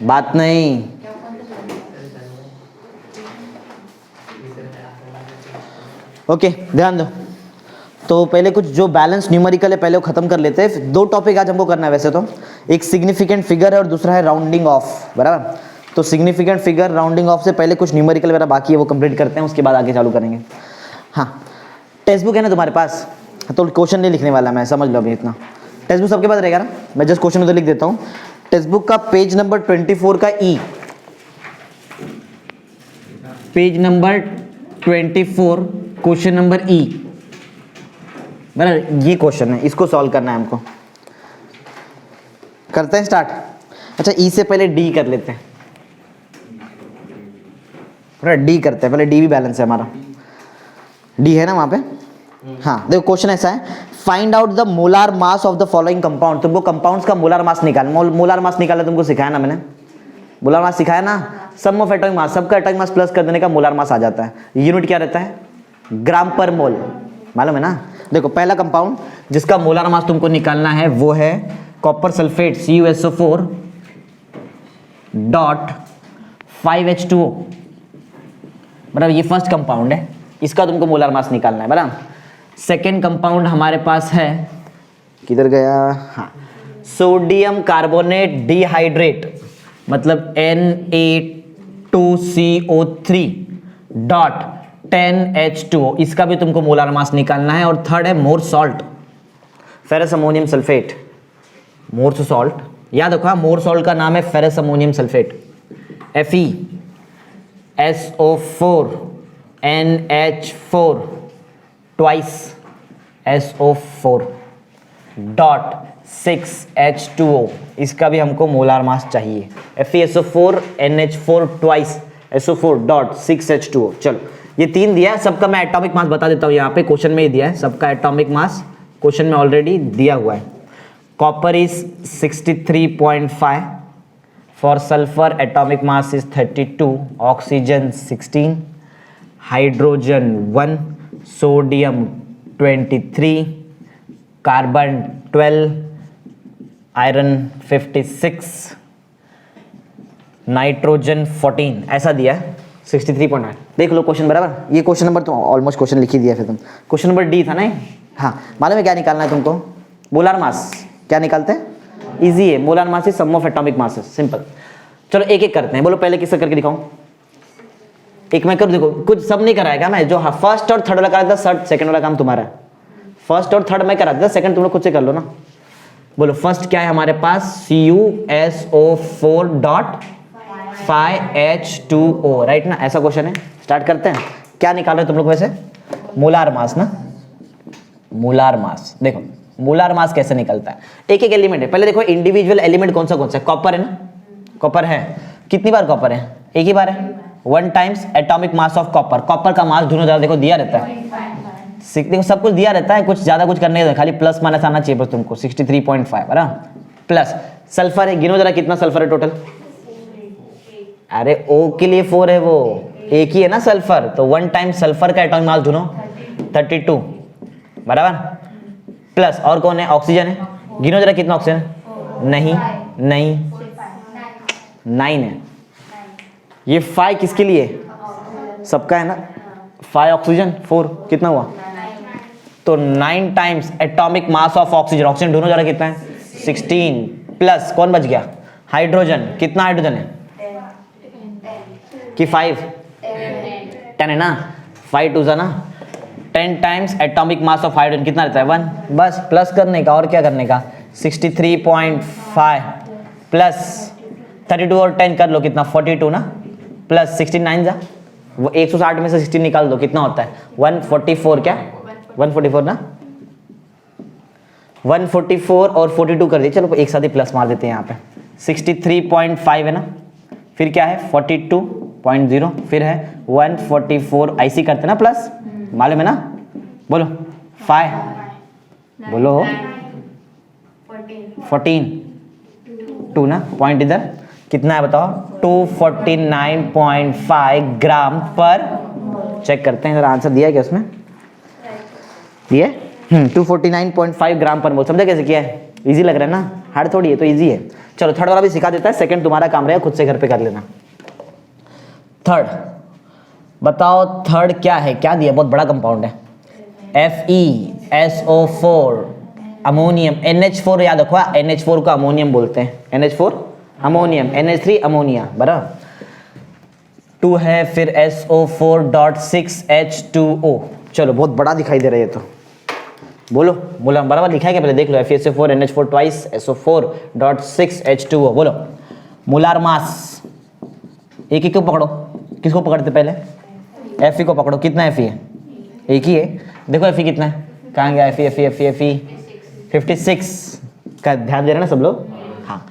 बात नहीं। ओके ध्यान दो। तो पहले कुछ जो बैलेंस न्यूमेरिकल है पहले वो खत्म कर लेते हैं। दो टॉपिक आज हमको करना है वैसे तो, एक सिग्निफिकेंट फिगर है और दूसरा है राउंडिंग ऑफ, बराबर। तो सिग्निफिकेंट फिगर राउंडिंग ऑफ से पहले कुछ न्यूमेरिकल वगैरह बाकी है वो कंप्लीट करते हैं, उसके बाद आगे चालू करेंगे। हाँ, टेक्स्ट बुक है ना तुम्हारे पास? तो क्वेश्चन नहीं लिखने वाला मैं, समझ लो अभी इतना। टेक्स्ट बुक सबके पास रहेगा ना? मैं जस्ट क्वेश्चन उधर लिख देता हूँ। टेक्स्ट बुक का पेज नंबर 24 का E, page number 24 question number E, बराबर। ये क्वेश्चन है, इसको सॉल्व करना है हमको। करते हैं स्टार्ट। अच्छा, ई से पहले डी कर लेते हैं, डी करते हैं पहले। डी भी बैलेंस है हमारा, डी है ना वहां पे। हाँ देखो, क्वेश्चन ऐसा है, find out the molar mass of the following compound. तुमको कंपाउंड्स का मोलार मास निकालना, मोलार मास निकालना तुमको सिखाया ना मैंने, मोलार मास सिखाया ना। सम ऑफ एटॉमिक मास, सबका एटॉमिक मास प्लस कर देने का मोलार मास आ जाता है। यूनिट क्या रहता है? ग्राम पर मोल, मालूम है ना। देखो पहला कंपाउंड जिसका मोलार मास तुमको निकालना है वो है copper sulphate CuSO4 dot 5H2O, बराबर। ये फर्स्ट कंपाउंड है, इसका तुमको मोलार मास निकालना है, बराबर। सेकेंड कंपाउंड हमारे पास है, किधर गया? हाँ, सोडियम कार्बोनेट डिहाइड्रेट, मतलब Na2CO3 डॉट 10H2O, इसका भी तुमको मोलार मास निकालना है। और थर्ड है मोर सॉल्ट, फेरस अमोनियम सल्फेट, मोर सॉल्ट, याद रखो मोर सॉल्ट का नाम है ferrous ammonium sulphate, FeSO4 NH4 twice SO4 dot 6H2O, इसका भी हमको मोलार मास चाहिए। FeSO4 NH4 twice SO4 dot 6H2O। चलो ये तीन दिया है, सबका मैं एटॉमिक मास बता देता हूँ। यहाँ पे क्वेश्चन में ही दिया है, सबका एटॉमिक मास क्वेश्चन में ऑलरेडी दिया हुआ है। Copper is 63.5, for sulphur atomic mass is 32, oxygen 16, hydrogen 1, sodium 23, carbon 12, iron 56, nitrogen 14, ऐसा दिया है 63.9। देख लो क्वेश्चन, बराबर। ये क्वेश्चन नंबर तो ऑलमोस्ट क्वेश्चन लिख ही दिया फिर तुम। क्वेश्चन नंबर डी था ना। हाँ, मालूम है क्या निकालना है तुमको? Molar mass. क्या निकालते हैं? इजी है, molar mass is sum of atomic masses, simple. चलो एक एक करते हैं, बोलो पहले किससे करके दिखाऊं? एक मैं करूँ, देखो कुछ सब नहीं कराएगा मैं, जो फर्स्ट और थर्ड वाला करा था, सेकंड वाला काम तुम्हारा है। फर्स्ट और थर्ड मैं करा था, सेकंड तुम लोग खुद से कर लो ना। बोलो फर्स्ट क्या है हमारे पास? CuSO4 डॉट 5H2O, राइट ना? ऐसा क्वेश्चन है। स्टार्ट करते हैं। क्या निकाल रहे हो तुम लोग वैसे? मोलार मास ना, मोलार मास। देखो मोलार मास कैसे निकलता है, एक एक एलिमेंट है। पहले देखो इंडिविजुअल एलिमेंट कौन सा है। कॉपर है ना, कॉपर है। कितनी बार कॉपर है? एक ही बार है, 1 times atomic mass of copper. Copper का मास दोनों देखो दिया रहता है, देखो सब कुछ दिया रहता है, कुछ ज्यादा कुछ करने का, खाली प्लस माइनस आना चाहिए बस तुमको। 63.5 है ना। प्लस सल्फर है, गिनो जरा कितना सल्फर है टोटल। अरे O के लिए 4 है, वो एक ही है ना सल्फर, तो 1 टाइम सल्फर का एटॉमिक मास ढूंढो, 32, बराबर। प्लस और कौन है? ऑक्सीजन है, गिनो जरा कितना ऑक्सीजन है। नहीं नहीं, 9 है। ये 5 किसके लिए? सबका है ना। 5 ऑक्सीजन, 4 कितना हुआ? तो 9 times atomic mass of oxygen. Oxygen ढूंढो जरा कितना है? 16 प्लस कौन बच गया? हाइड्रोजन। कितना हाइड्रोजन है कि 5? 10 है ना। 5 2 ना 10 times atomic mass of hydrogen कितना रहता है? 1। बस प्लस करने का, और क्या करने का? 63.5 प्लस 32 और 10 कर लो कितना? 42 ना। प्लस 69 जा, वो 160 में से 16 निकाल दो, कितना होता है? 144। क्या 144 ना? 144 और 42 कर दिए। चलो एक साथ ही प्लस मार देते हैं यहाँ पे। 63.5 है ना, फिर क्या है? 42.0, फिर है 144। ऐसी करते ना प्लस, मालूम है ना? बोलो 5, बोलो 14, 2 ना। पॉइंट इधर कितना है बताओ? 249.5 ग्राम पर। चेक करते हैं जरा आंसर दिया है क्या उसमें? दिया 249.5 ग्राम पर मोल। समझा कैसे किया है? इजी लग रहा है ना? हार्ड थोड़ी है, तो इजी है। चलो थर्ड वाला भी सिखा देता है, सेकंड तुम्हारा काम रहेगा, खुद से घर पे कर लेना। थर्ड बताओ, थर्ड क्या है, क्या दिया, बहुत बड़ा कंपाउंड है। FeSO4 अमोनियम, NH4 याद रखो, NH4 को अमोनियम बोलते हैं, NH4 अमोनियम, NH3 अमोनिया, बराबर। 2 है, फिर SO4.6H2O। चलो बहुत बड़ा दिखाई दे रहा है ये, तो बोलो बोलो बराबर लिखा है क्या, पहले देख लो। FeSO4 NH4 twice SO4.6H2O। बोलो मोलार मास, एक एक को पकड़ो, किसको पकड़ते पहले, Fe को पकड़ो। कितना Fe है, एक ही है। देखो Fe कितना है, कहाँ गया Fe 56 का ध्यान दे रहे ना सब लोग, हाँ।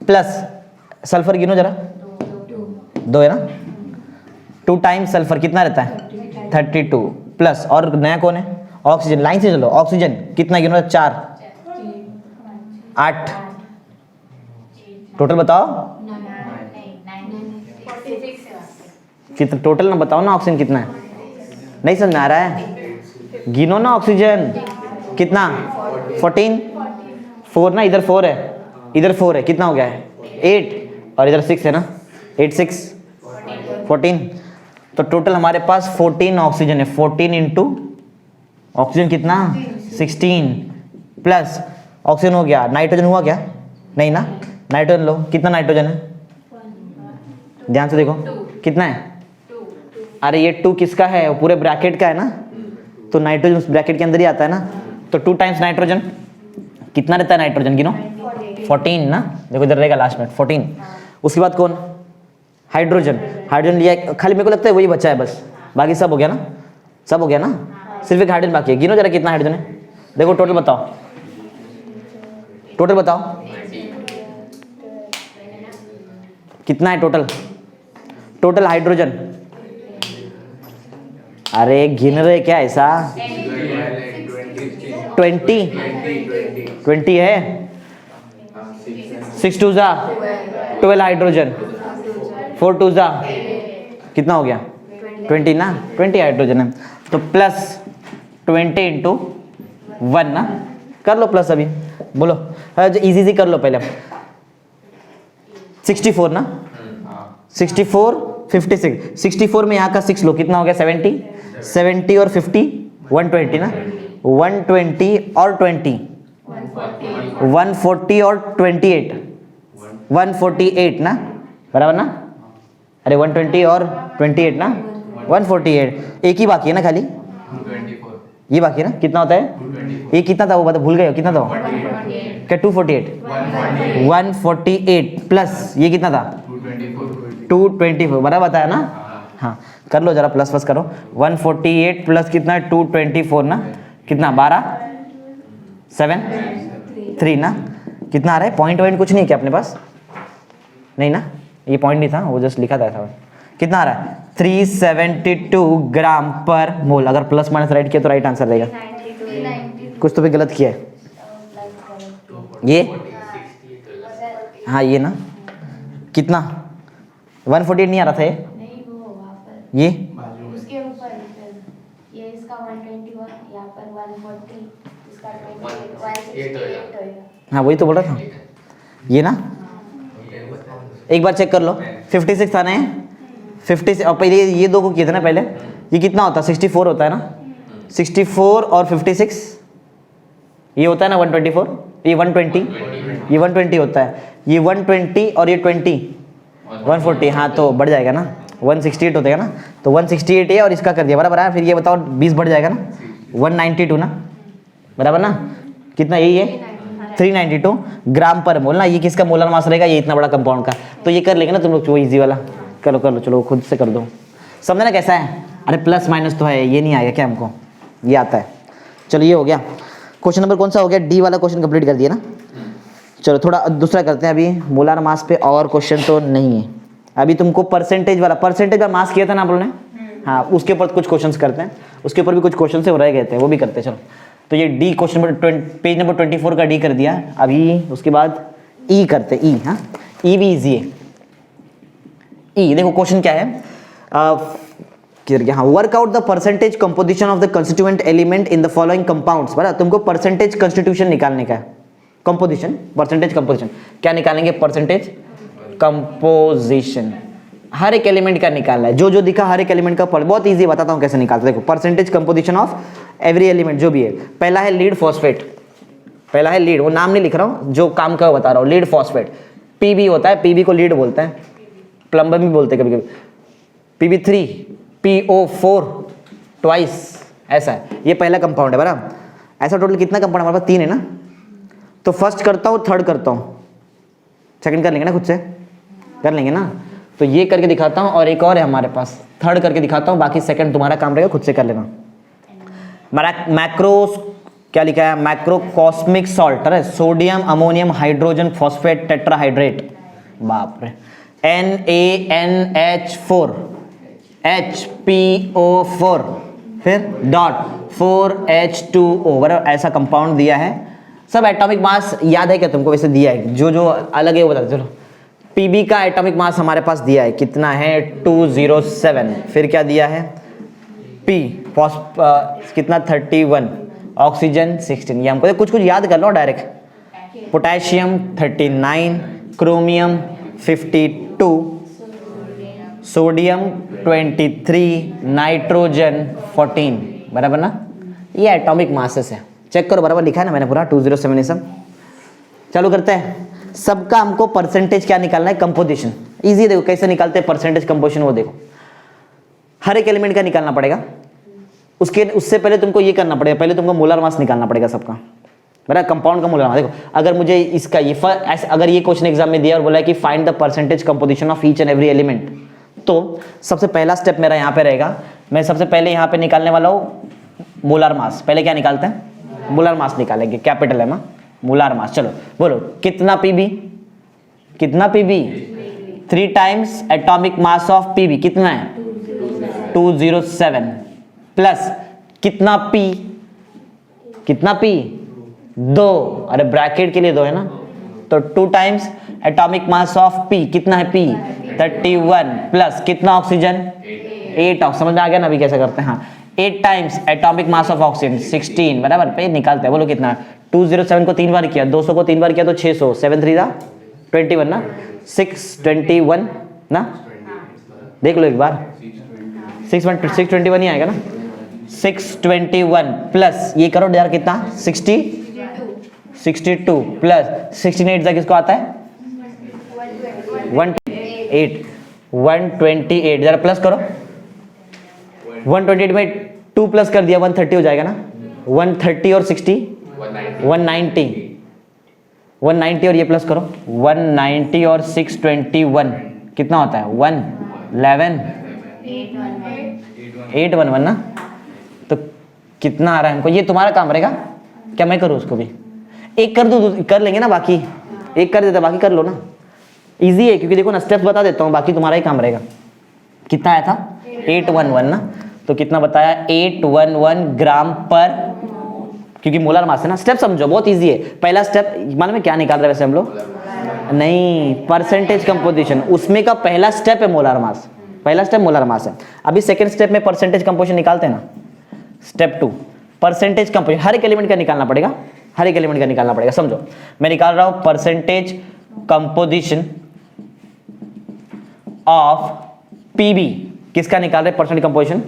प्लस सल्फर गिनो जरा, 2 है ना, 2 टाइम्स सल्फर कितना रहता है 32, प्लस और नया कौन है, ऑक्सीजन। लाइन से चलो, ऑक्सीजन कितना गिनो, 4 8, टोटल बताओ कितना टोटल ना, बताओ ना ऑक्सीजन कितना है, नहीं समझ में आ रहा है, गिनो ना ऑक्सीजन कितना, 14 4 ना, इधर 4 है, इधर 4 है, कितना हो गया है 8, और इधर 6 है ना, 8 6 14, तो टोटल हमारे पास 14 ऑक्सीजन है। 14 इंटू ऑक्सीजन कितना 16, प्लस ऑक्सीजन हो गया, नाइट्रोजन हुआ क्या, नहीं ना, नाइट्रोजन लो, कितना नाइट्रोजन है, ध्यान से देखो कितना है, अरे ये 2 किसका है, वो पूरे ब्रैकेट का है ना, तो नाइट्रोजन उस ब्रैकेट के अंदर ही आता है ना, तो 2 टाइम्स नाइट्रोजन, कितना रहता है नाइट्रोजन गिनो, 14 ना, देखो इधर रहेगा लास्ट में 14। उसके बाद कौन, हाइड्रोजन, हाइड्रोजन लिया खाली, मेरे को लगता है वही बचा है बस, बाकी सब हो गया ना, सब हो गया ना, सिर्फ एक हाइड्रोजन बाकी है। गिनो जरा कितना हाइड्रोजन है, देखो टोटल बताओ, टोटल बताओ कितना है टोटल, टोटल हाइड्रोजन, अरे गिन रहे क्या ऐसा, 20 है, 6 2 जा 12 हाइड्रोजन, 4 2 जा कितना हो गया 20 ना, 20 हाइड्रोजन है, तो प्लस 20 इंटू 1 ना, कर लो प्लस अभी, बोलो इजी कर लो पहले, 64 ना, 64 56, 64 में यहाँ का 6 लो, कितना हो गया 70, 70 और 50 120 ना, 120 और 20 140 और 28 148 ना, बराबर ना, अरे 120 और 28 ना, 148, एक ही बाकी है ना खाली, ये बाकी है ना, कितना होता है, ये कितना था वो बता, भूल गए हो कितना था क्या, 248 148 प्लस ये कितना था 224, बराबर बताया ना, हाँ कर लो जरा, प्लस प्लस करो, 148 प्लस कितना 224 ना, कितना 12 7 3 ना, कितना आ रहा है, पॉइंट वॉइंट कुछ नहीं क्या अपने पास, नहीं ना, ये पॉइंट नहीं था, वो जस्ट लिखा था ऐसा, कितना आ रहा है 372 ग्राम पर मोल, अगर प्लस माइनस राइट किया तो राइट आंसर रहेगा, कुछ तो भी गलत किया है, ये हाँ ये ना, कितना 148 नहीं आ रहा था ये उसके ऊपर ये इसका 121, यहाँ पर 140, इसका 168 होएगा। हाँ वही तो बोल रहा था, ये ना, एक बार चेक कर लो, 56 आना है, 50 और पहले ये दो को किया था ना पहले, ये कितना होता है 64 होता है ना, 64 और 56 ये होता है ना 124, ये 120, ये 120 होता है, ये 120 और ये 20 140, हाँ तो बढ़ जाएगा ना, 168 होता है ना, तो 168 है और इसका कर दिया बराबर है, फिर ये बताओ 20 बढ़ जाएगा ना, 192 ना, बराबर ना, कितना यही है 392 ग्राम पर मोल ना, ये किसका मोलर मास रहेगा, ये इतना बड़ा कंपाउंड का, तो ये कर लेंगे ना तुम लोग, वो इजी वाला कर लो, चलो खुद से कर दो, समझना कैसा है, अरे प्लस माइनस तो है, ये नहीं आएगा क्या हमको, ये आता है। चलो ये हो गया, क्वेश्चन नंबर कौन सा हो गया, डी वाला क्वेश्चन कंप्लीट कर दिया ना। चलो थोड़ा दूसरा करते हैं, अभी मोलार मास पे और क्वेश्चन तो नहीं है, अभी तुमको परसेंटेज वाला मास किया था ना आप लोगों ने, हाँ उसके ऊपर कुछ क्वेश्चंस करते हैं, उसके ऊपर भी कुछ क्वेश्चन से रह गए थे, वो भी करते हैं। चलो तो ये D question number page number 24 का डी कर दिया, अभी उसके बाद ई करते, ई हाँ ई भी ईजी है। ई देखो क्वेश्चन क्या है, हाँ work out the percentage composition of the constituent element in the following compounds, बराबर तुमको परसेंटेज कंस्टिट्यूशन निकालने का है, कंपोजिशन, परसेंटेज कंपोजिशन। क्या निकालेंगे? Percentage composition. हर एक एलिमेंट का निकालना है, जो जो दिखा हर एक एलिमेंट का बहुत इजी बताता हूँ कैसे निकालते। देखो percentage composition of every element जो भी है। पहला है लीड फॉस्फेट, पहला है लीड, वो नाम नहीं लिख रहा हूँ, जो काम का बता रहा हूँ। लीड फॉस्फेट पीबी होता है, पीबी को लीड बोलते हैं, प्लम्बर भी बोलते हैं कभी कभी। PB3 PO4 ट्वाइस, ऐसा है। ये पहला कंपाउंड है बराबर। ऐसा टोटल कितना कंपाउंड हमारे पास? 3 है ना। तो फर्स्ट करता हूँ, थर्ड करता हूँ, सेकंड कर लेंगे ना, खुद से कर लेंगे ना। तो ये करके दिखाता हूँ, और एक और है हमारे पास, थर्ड करके दिखाता हूँ, बाकी सेकंड तुम्हारा काम रहेगा, खुद से कर लेना। मैक्रो क्या लिखा है? मैक्रोकॉस्मिक सॉल्ट है, सोडियम अमोनियम हाइड्रोजन फॉस्फेट टेट्राहाइड्रेट, बाप रे, NaNH4 HPO4 फिर डॉट 4H2O बराबर, ऐसा कंपाउंड दिया है। सब एटॉमिक मास याद है क्या तुमको? वैसे दिया है, जो जो अलग है वो बता दो। चलो पीबी का एटॉमिक मास हमारे पास दिया है, कितना है? 207। फिर क्या दिया है? पी कितना? 31, ऑक्सीजन 16। ये हमको कुछ कुछ याद कर लो direct. Potassium 39, chromium 52, sodium 23, nitrogen 14, बराबर ना। ये एटॉमिक मासेस है, चेक करो बराबर लिखा है ना मैंने पूरा 207 ये सब। चालू करते हैं। सबका हमको परसेंटेज क्या निकालना है? कंपोजिशन। इजी, देखो कैसे निकालते हैं परसेंटेज कंपोजिशन, वो देखो। हर एक एलिमेंट का निकालना पड़ेगा, उससे पहले तुमको ये करना पड़ेगा, पहले तुमको मोलर मास निकालना पड़ेगा सबका, बराबर। कंपाउंड का मोलर मास। देखो अगर मुझे इसका ये अगर ये क्वेश्चन एग्जाम में दिया और बोला है कि find the percentage composition of each and every element, तो सबसे पहला स्टेप मेरा यहाँ पे रहेगा। मैं सबसे पहले यहाँ पे निकालने वाला हूँ मोलर मास। पहले क्या निकालते हैं? मोलर मास निकालेंगे, कैपिटल है मोलर मास। चलो बोलो कितना पीबी? कितना PB? 3 times atomic mass of PB कितना है? 207 प्लस कितना पी? कितना पी? 2, अरे ब्रैकेट के लिए 2 है ना, तो 2 times atomic mass of P कितना है? पी 31 प्लस कितना ऑक्सीजन? 8। समझ में आ गया ना अभी कैसे करते हैं? हाँ, 8 times atomic mass of oxygen 16, बराबर। पे निकालते हैं, बोलो कितना? 207 को 3 बार किया, 200 को 3 बार किया तो 600, 7 3 21 ना, 621 ना, देख लो एक बार, 621 ही आएगा ना। 621 प्लस ये करो यार कितना? 62 प्लस 16 किसको आता है? 128 जरा प्लस करो। 128 में 2 प्लस कर दिया 130 हो जाएगा ना। 130 और 60 190 और ये प्लस करो 190 और 621 कितना होता है? 811 ना। तो कितना आ रहा है हमको? ये तुम्हारा काम रहेगा क्या? मैं करूँ उसको भी? एक कर दूँ? कर लेंगे ना, बाकी एक कर देता, बाकी कर लो ना। इजी है क्योंकि देखो ना स्टेप्स बता देता हूँ, बाकी तुम्हारा ही काम रहेगा। कितना आया था? 811 ना। तो कितना बताया? 811 ग्राम पर, क्योंकि मोलर मास है ना। स्टेप समझो, बहुत इजी है। पहला स्टेप मालूम है क्या निकाल रहे वैसे हम लोग? नहीं, परसेंटेज कंपोजिशन, उसमें का पहला स्टेप है मोलर मास। पहला स्टेप मोलर मास है। अभी सेकंड स्टेप में परसेंटेज कंपोजिशन निकालते हैं ना। स्टेप 2 परसेंटेज कंपोजिशन, हर एक एलिमेंट का निकालना पड़ेगा, हर एक एलिमेंट का निकालना पड़ेगा। समझो मैं निकाल रहा हूं परसेंटेज कंपोजिशन ऑफ पीबी। किसका निकाल रहे? परसेंटेज कंपोजिशन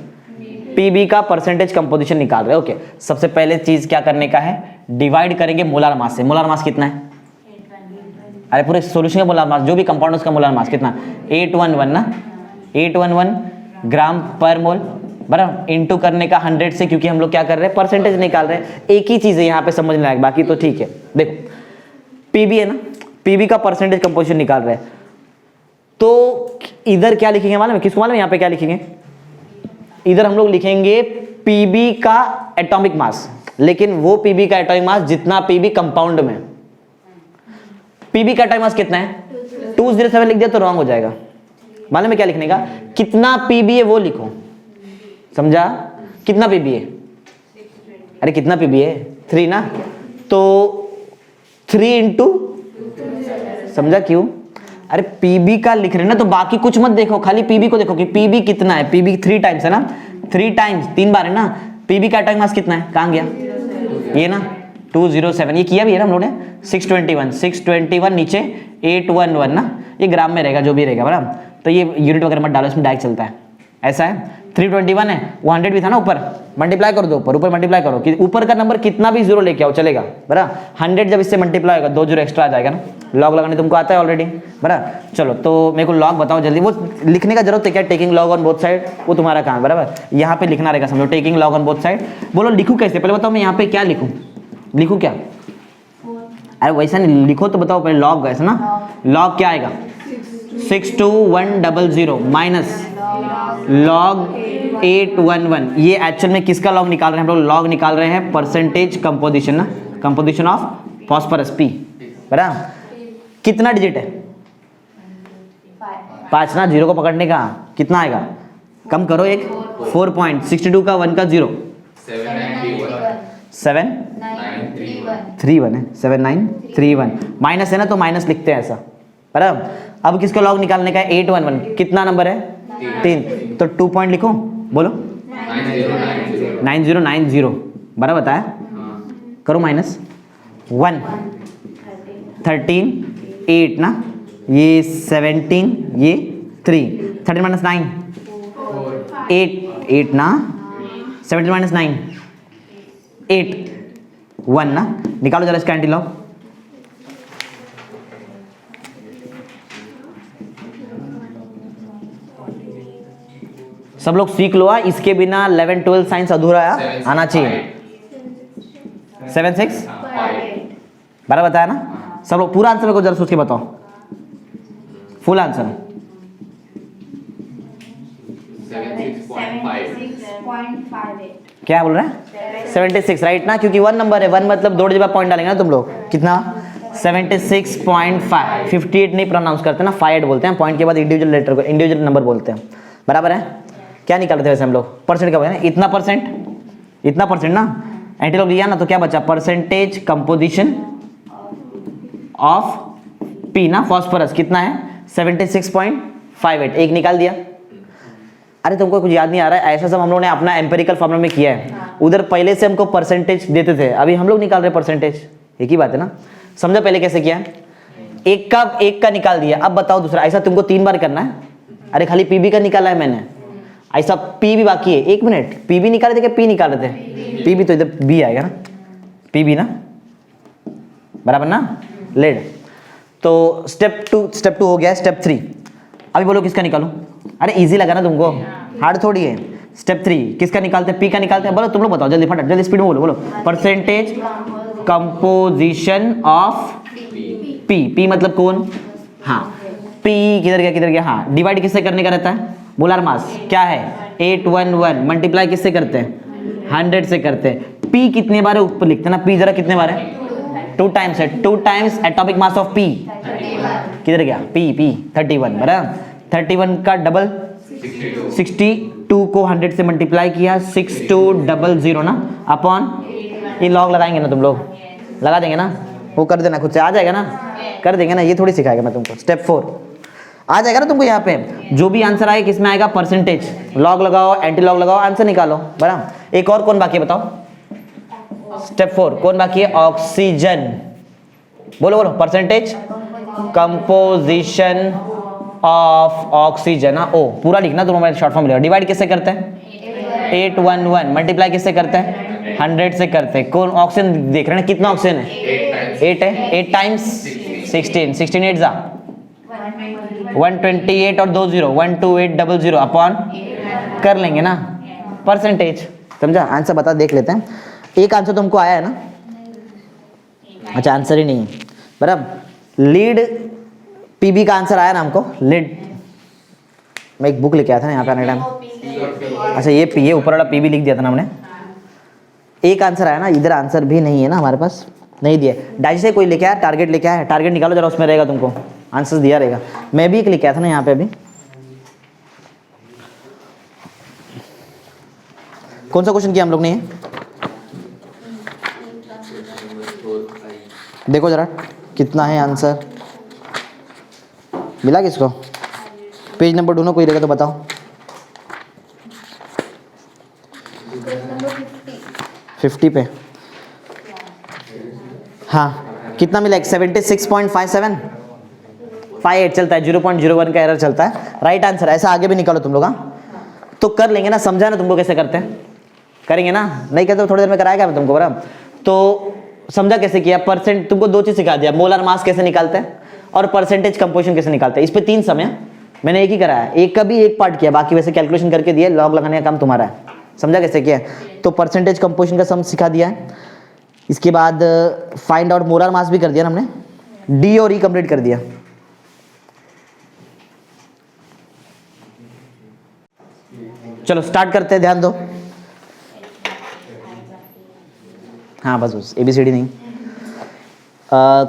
पीबी का परसेंटेज कंपोजिशन निकाल रहे हैं। ओके, सबसे पहले चीज क्या करने का है? डिवाइड करेंगे मोलर मास से। मोलर मास कितना है? अरे पूरे सॉल्यूशन का मोलर मास, जो भी कंपाउंड उसका मोलर मास कितना? 811 ना। 811 ग्राम पर मोल, बराबर। इनटू करने का 100 से, क्योंकि हम लोग क्या कर रहे हैं? परसेंटेज निकाल रहे हैं। एक ही चीज है यहाँ पे समझने लायक, बाकी तो ठीक है। देखो पीबी है ना, पीबी का परसेंटेज कंपोजिशन निकाल रहे हैं, तो इधर क्या लिखेंगे मालूम है? किसको मालूम है यहाँ पे क्या लिखेंगे? इधर हम लोग लिखेंगे पीबी का एटॉमिक मास, लेकिन वो पीबी का एटॉमिक मास जितना पीबी कंपाउंड में। पीबी का एटॉमिक मास कितना है? 207 लिख दिया तो रॉन्ग हो जाएगा। मालूम है क्या लिखने का? कितना पीबी है वो लिखो, समझा? कितना पीबी है? अरे कितना पीबी है? 3 ना, तो 3 इंटू, समझा क्यों? अरे पीबी का लिख रहे हैं ना, तो बाकी कुछ मत देखो, खाली पीबी को देखो कि पीबी कितना है। पीबी 3 टाइम्स है ना, 3 टाइम्स 3 बार है ना। पीबी का एटॉमिक मास कितना है? कहां गया ये ना? 207, ये किया भी है ना हम लोगों ने। 621 नीचे 811 ना, ये ग्राम में रहेगा जो भी रहेगा बराबर। तो ये यूनिट वगैरह मत डालो, इसमें डायरेक्ट चलता है, ऐसा है। 321 है, वो 100 भी था ना ऊपर, मल्टीप्लाई कर दो ऊपर मल्टीप्लाई करो कि ऊपर का नंबर कितना भी जीरो लेके आओ चलेगा बराबर। 100 जब इससे मल्टीप्लाई होगा 2 जीरो एक्स्ट्रा आ जाएगा ना। लॉग लगाने तुमको आता है ऑलरेडी बराबर। चलो तो मेरे को लॉग बताओ जल्दी, वो लिखने का जरूरत है क्या, taking log on both side, वो तुम्हारा काम बराबर। यहाँ पे लिखना रहेगा समझो, taking log on both side. बोलो लिखूँ कैसे, पहले बताओ मैं यहाँ पे क्या लिखूँ, लिखूँ क्या? अरे वैसा नहीं लिखो तो बताओ पहले, लॉग ऐसा ना, लॉग क्या आएगा 62100 माइनस लॉग 811। ये एक्चुअल में किसका लॉग निकाल रहे हैं हम लोग? लॉग निकाल रहे हैं परसेंटेज कंपोजिशन ना, कंपोजिशन ऑफ फॉस्फोरस पी बराबर। कितना डिजिट है? 5 ना, जीरो को पकड़ने का कितना आएगा, कम करो एक, 4.62 का 1 का 0 731 है, 7931 माइनस है ना, तो माइनस लिखते हैं ऐसा बराबर। अब किसका लॉग निकालने का है? 811, कितना नंबर है? 3, तो 2 पॉइंट लिखो, बोलो 9090 बराबर बताया, करो माइनस 1 13 8 ना, ये 17 ये 3 13 माइनस 9 8 ना, 17 माइनस 9 8 1 ना, निकालो जरा इसका एंटी लॉग। सब लोग सीख लो, इसके बिना 11 12 साइंस अधूरा आना चाहिए। 7 6 बराबर बताया ना। सब लोग पूरा आंसर को जरा सोच के बताओ, फुल आंसर 76.58। क्या बोल रहे हैं? 76 राइट ना, क्योंकि 1 नंबर है, 1 मतलब 2 जगह पॉइंट डालेंगे ना तुम लोग, कितना 76.5। 58 नहीं प्रोनाउंस करते ना, 58 बोलते हैं, पॉइंट के बाद इंडिविजुअल लेटर को इंडिविजुअल नंबर बोलते हैं बराबर है। क्या निकालते थे वैसे हम लोग? परसेंट का बोला ना, इतना परसेंट ना, एंटी लॉग लिया ना, तो क्या बचा? परसेंटेज कंपोजिशन ऑफ पी ना, फॉस्फोरस कितना है? 76.58, एक निकाल दिया। अरे तुमको कुछ याद नहीं आ रहा है? ऐसा सब हम लोग ने अपना एम्पेरिकल फॉर्मूला में किया है, उधर पहले से हमको परसेंटेज देते थे, अभी हम लोग निकाल रहे परसेंटेज, एक ही बात है ना। समझो पहले कैसे किया, एक का निकाल दिया, अब बताओ दूसरा। ऐसा तुमको 3 बार करना है। अरे खाली पीबी का निकाला है मैंने, ऐसा पी भी बाकी है। 1 मिनट, पी भी निकाले थे क्या पी निकाले थे? पी भी, तो इधर बी आएगा ना, पी भी ना बराबर ना, लेड। तो स्टेप 2 हो गया, स्टेप 3 अभी बोलो किसका निकालूं? अरे इजी लगा ना तुमको, हार्ड थोड़ी है। स्टेप 3 किसका निकालते हैं? पी का निकालते हैं। बोलो तुम लोग बताओ जल्दी, फटाफट जल्दी स्पीड में बोलो, परसेंटेज कंपोजिशन ऑफ पी मतलब कौन? हाँ, पी किधर गया? हाँ, डिवाइड किससे करने का रहता है? मोलार मास क्या है? 811 मल्टीप्लाई किससे करते हैं? 100 से करते हैं। पी कितने बार है ऊपर लिखते हैं ना, पी जरा कितने बार है? 2 टाइम्स है, 2 times atomic mass of P किधर गया? पी 31 बराबर। 31 का डबल 62 को 100 से मल्टीप्लाई किया, 6200 ना, अपॉन ये लॉग लगाएंगे ना तुम लोग, लगा देंगे ना, वो कर देना खुद से आ जाएगा ना, कर देंगे ना, ये थोड़ी सिखाएगा मैं तुमको। स्टेप 4 आ जाएगा ना तुमको, यहाँ पे जो भी आंसर आए किसमें आएगा? परसेंटेज, लॉग लगाओ, एंटी लॉग लगाओ, आंसर निकालो बराबर। एक और कौन बाकी है बताओ? स्टेप 4 कौन बाकी है? ऑक्सीजन। बोलो परसेंटेज कंपोजिशन ऑफ ऑक्सीजन ना, ओ पूरा लिखना तुम्हारे शॉर्ट फॉर्म मिलेगा। डिवाइड किससे करते हैं? 811 मल्टीप्लाई किससे करते हैं? 100 से करते हैं। कौन ऑक्सीजन देख रहे हैं, कितना ऑक्सीजन है? 8 है, 8 टाइम्स 16 8 जा 128 और 2 0 12800 अपॉन कर लेंगे ना परसेंटेज, समझा? आंसर बता देख लेते हैं। एक आंसर तुमको आया है ना? अच्छा आंसर ही नहीं है बराबर। लीड पीबी का आंसर आया ना हमको, लीड। मैं एक बुक लेके आया था ना यहाँ पे आने टाइम। अच्छा ये पी, ऊपर वाला पीबी लिख दिया था ना हमने। एक आंसर आया ना, इधर आंसर भी नहीं है ना हमारे पास, नहीं दिया। डाइस से कोई लेके आया, टारगेट लेके आया, टारगेट निकालो जरा, उसमें रहेगा तुमको आंसर दिया रहेगा। मैं भी एक लेके आया था ना यहाँ पे अभी। कौन सा क्वेश्चन किया हम लोग ने? देखो जरा कितना है आंसर, मिला किसको? पेज नंबर ढूंढो, कोई रहेगा तो बताओ। 50 पे हाँ कितना मिला 76.57 58 चलता है, 0.01 का एरर चलता है। Right answer. ऐसा आगे भी निकालो तुम लोग। हाँ तो कर लेंगे ना, समझा ना तुमको कैसे करते हैं, करेंगे ना, नहीं करते तो थोड़ी देर में कराएगा मैं तुमको बराबर। तो समझा कैसे किया, परसेंट तुमको दो चीज सिखा दिया, मोलर मास कैसे निकालते हैं और परसेंटेज कंपोजिशन कैसे निकालते हैं। इस पे 3 समय मैंने एक ही कराया, एक का भी एक पार्ट किया, बाकी वैसे कैलकुलेशन करके दिया, लॉग लगाने का काम तुम्हारा है। समझा कैसे किया। तो परसेंटेज कंपोजिशन का सम सिखा दिया है। इसके बाद फाइंड आउट मोलर मास भी कर दिया ना हमने, डी और ई कंप्लीट कर दिया। चलो स्टार्ट करते हैं, ध्यान दो। हाँ बस ABCD नहीं,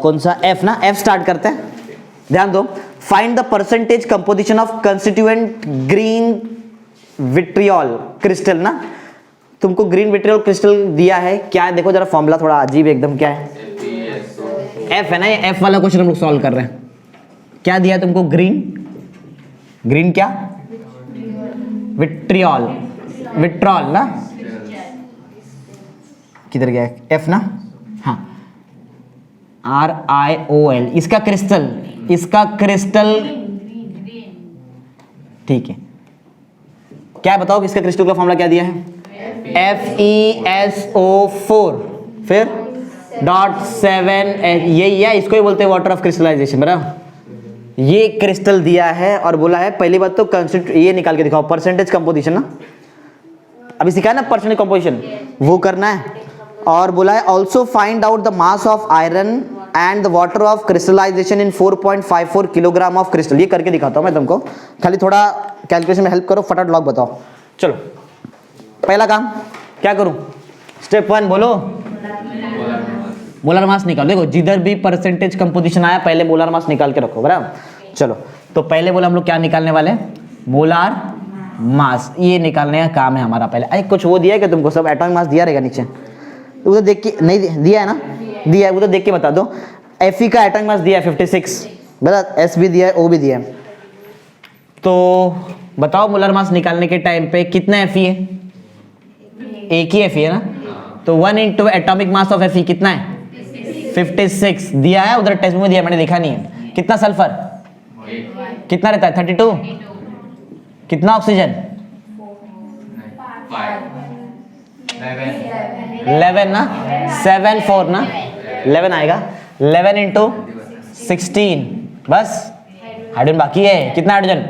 कौन सा F ना, F स्टार्ट करते हैं। ध्यान दो, find the percentage composition of constituent green vitriol crystal ना। तुमको ग्रीन विट्रियोल क्रिस्टल दिया है, क्या है देखो जरा, फॉर्मूला थोड़ा अजीब एकदम, क्या है F है ना, ये F वाला क्वेश्चन हम लोग सॉल्व कर रहे हैं। क्या दिया तुमको, ग्रीन क्या, विट्रियोल ना, किधर गया F ना, हाँ RIOL, इसका क्रिस्टल ठीक है। क्या बताओ इसका क्रिस्टल का फॉर्मूला क्या दिया है, FeSO4 फिर .7, यही है, इसको ही बोलते हैं वाटर ऑफ क्रिस्टलाइजेशन बराबर। ये क्रिस्टल दिया है और बोला है, पहली बात तो ये निकाल के दिखाओ परसेंटेज कंपोजिशन ना, अभी सिखाया ना परसेंटेज कंपोजिशन, वो करना है। और बोला है also find out the mass of iron and the water of crystallisation in 4.54 kilogram of crystal. ये करके दिखाता हूं मैं तुमको, खाली थोड़ा कैलकुलेशन में हेल्प करो, फटाफट लॉग बताओ। चलो पहला काम क्या करूं, स्टेप 1 बोलो, मोलर मास निकालो। देखो जिधर भी परसेंटेज कंपोजिशन आया पहले मोलर मास निकाल के रखो बराबर। चलो तो पहले बोला हम लोग क्या निकालने वाले, मोलर मास, ये निकालने का काम है हमारा पहले। अरे कुछ वो दिया है कि तुमको, सब एटॉमिक मास दिया रहेगा नीचे, उधर देख के, नहीं दिया है ना, दिया है, उधर देख के बता दो। Fe का एटॉमिक मास दिया है 56 बराबर, S भी दिया है, O भी दिया है। तो बताओ मोलर मास निकालने के टाइम पे कितना Fe है, एक ही Fe है ना, तो 1 into atomic mass of Fe कितना है 56 दिया है, उधर टेक्स्ट में दिया, मैंने देखा नहीं है। कितना सल्फर, कितना रहता है 32, कितना ऑक्सीजन 11 ना, 7 4 ना, 11 आएगा, 11 इंटू 16 बस, हाइड्रोजन बाकी है, कितना हाइड्रोजन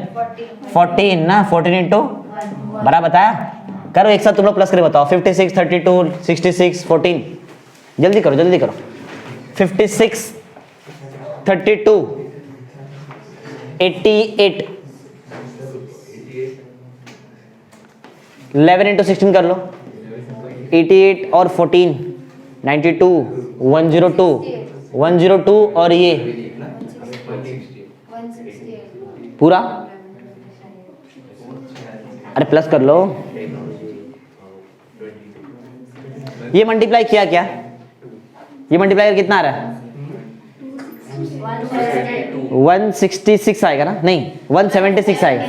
14 ना, 14 इंटू बराबर बताया, करो एक साथ तुम लोग प्लस करके बताओ, 56 32 66 14, जल्दी करो 56 32 88, 11 इंटू 16 कर लो, 88 और 14 92 102 और ये पूरा, अरे प्लस कर लो, ये मल्टीप्लाई किया क्या, ये मल्टीप्लाई कितना आ रहा है 166 आएगा ना, नहीं 176 आएगा,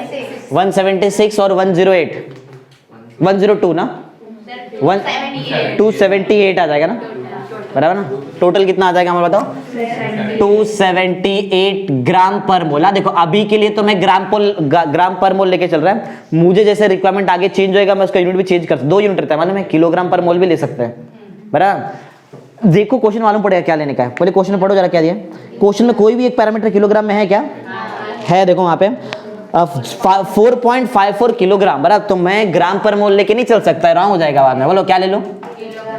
176 और 108 102 ना, 278 आ जाएगा ना बराबर ना। टोटल कितना आ जाएगा हमारा बताओ, 278 ग्राम पर मोल। देखो अभी के लिए तो मैं ग्राम पर मोल लेके चल रहा है, मुझे जैसे रिक्वायरमेंट आगे चेंज होएगा मैं उसका यूनिट भी चेंज कर सकता हूं, 2 यूनिट रहता है, मालूम है, किलोग्राम पर मोल भी ले सकते हैं बराबर। देखो क्वेश्चन मालूम पड़ेगा क्या लेने का है, पहले क्वेश्चन पढ़ो जरा क्या दिया क्वेश्चन में, कोई भी एक पैरामीटर किलोग्राम में है क्या, है देखो वहां पे 4.54 किलोग्राम बराबर, तो मैं ग्राम पर मोल लेके नहीं चल सकता, रॉन्ग हो जाएगा बाद में, बोलो क्या ले लो,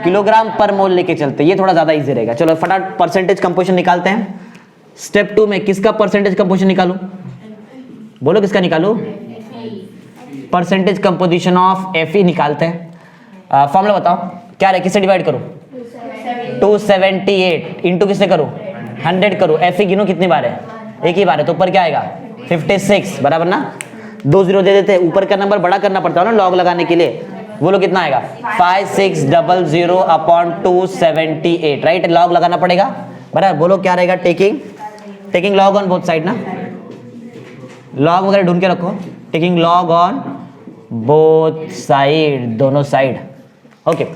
किलोग्राम पर मोल लेके चलते, ये थोड़ा ज्यादा इजी रहेगा। चलो फटाफट परसेंटेज कंपोजिशन निकालते हैं। स्टेप 2 में किसका परसेंटेज कंपोजिशन निकालूं, बोलो किसका निकालूं, परसेंटेज कंपोजिशन ऑफ Fe निकालते हैं। फॉर्मूला बताओ क्या है, किससे डिवाइड करूं, 278 इंटू किससे करूं 100 करूं, Fe गिनो कितनी बार है, एक ही बार है, तो ऊपर क्या आएगा 56 बराबर ना, 2 0 दे देते हैं, ऊपर का नंबर बड़ा करना पड़ता है ना लॉग लगाने के लिए, बोलो कितना आएगा 5600 अपॉन 278 राइट, लॉग लगाना पड़ेगा बराबर। बोलो क्या रहेगा, taking log on both side ना, लॉग वगैरह ढूंढ के रखो, taking log on both side, दोनों साइड, ओके।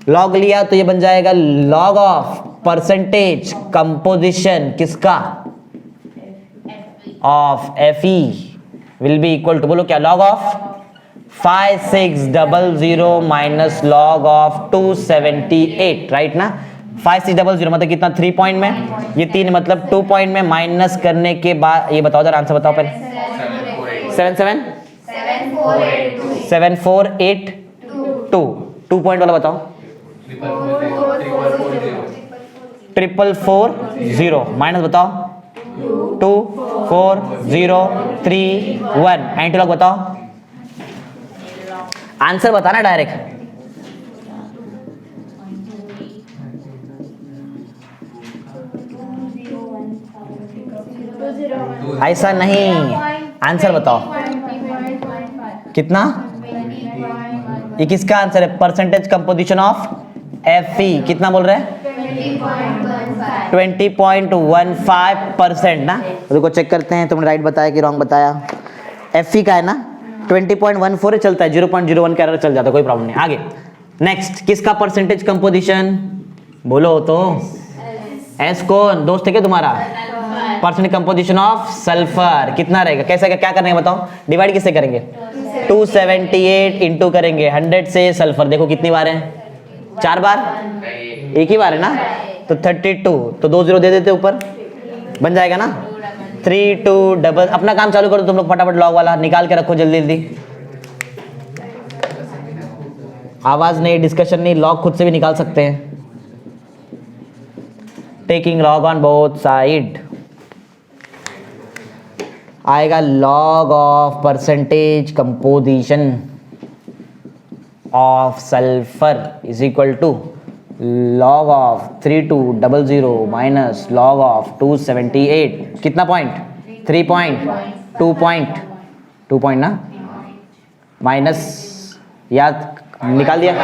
लॉग लिया तो ये बन जाएगा लॉग ऑफ परसेंटेज कंपोजिशन किसका of Fe will be equal to, बोलो क्या, log of 5600 minus log of 278, right ना। 5600 मतलब कितना, 3 पॉइंट में, ये 3 मतलब 2 पॉइंट में माइनस करने के बाद, ये बताओ जरा आंसर बताओ पहले। 7482 2 पॉइंट वाला बताओ। 4440 माइनस बताओ 24031 एंटी लॉग बताओ। आंसर बताना डायरेक्ट। ऐसा नहीं, आंसर बताओ कितना। ये किसका आंसर है, परसेंटेज कंपोजिशन ऑफ Fe कितना बोल रहे हैं, 20.15% ना। रुको चेक करते हैं, तुमने राइट बताया कि रॉन्ग बताया। Fe का है ना 20.14 चलता है, 0.01 का एरर चल जाता है, कोई प्रॉब्लम नहीं। आगे नेक्स्ट, किसका परसेंटेज कंपोजिशन बोलो तो। एस कौन दोस्त है क्या तुम्हारा, परसेंटेज कंपोजिशन ऑफ सल्फर कितना रहेगा, कैसे क्या करने बताओ, डिवाइड किससे करेंगे, 278 इंटू करेंगे 100 से सल्फर, देखो कितनी बार है, 4 बार, एक ही बार है ना, तो 32, तो 2 0 दे देते ऊपर, बन जाएगा ना 32 डबल। अपना काम चालू करो तुम लोग फटाफट, लॉग वाला निकाल के रखो जल्दी जल्दी। आवाज नहीं, डिस्कशन नहीं, लॉग खुद से भी निकाल सकते हैं। Taking log on both side आएगा log of percentage composition of sulphur is equal to log of 3200 minus log of 278 कितना पॉइंट, 3 पॉइंट, 2 पॉइंट ना, माइनस याद निकाल दिया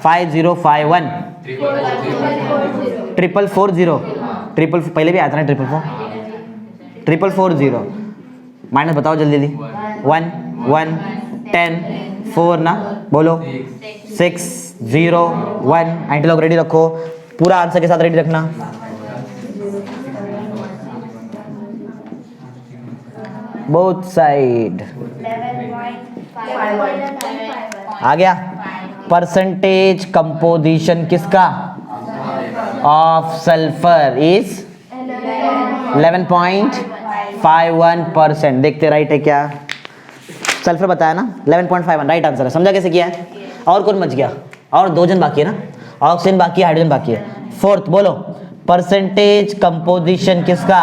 5051 440 पहले भी आया था ना 440 माइनस बताओ जल्दी जल्दी, 1 1 10 4 ना, बोलो 6 0 1 एंटी लॉग रेडी रखो, पूरा आंसर के साथ रेडी रखना। बोथ साइड आ गया। परसेंटेज कंपोजिशन किसका ऑफ सल्फर इज 11.51%। देखते राइट है क्या, सल्फर बताया ना 11.51 राइट आंसर है। समझा कैसे किया है। और कौन बच गया, और 2 जन बाकी है ना, ऑक्सीजन बाकी है, हाइड्रोजन बाकी है। फोर्थ बोलो, परसेंटेज कंपोजिशन किसका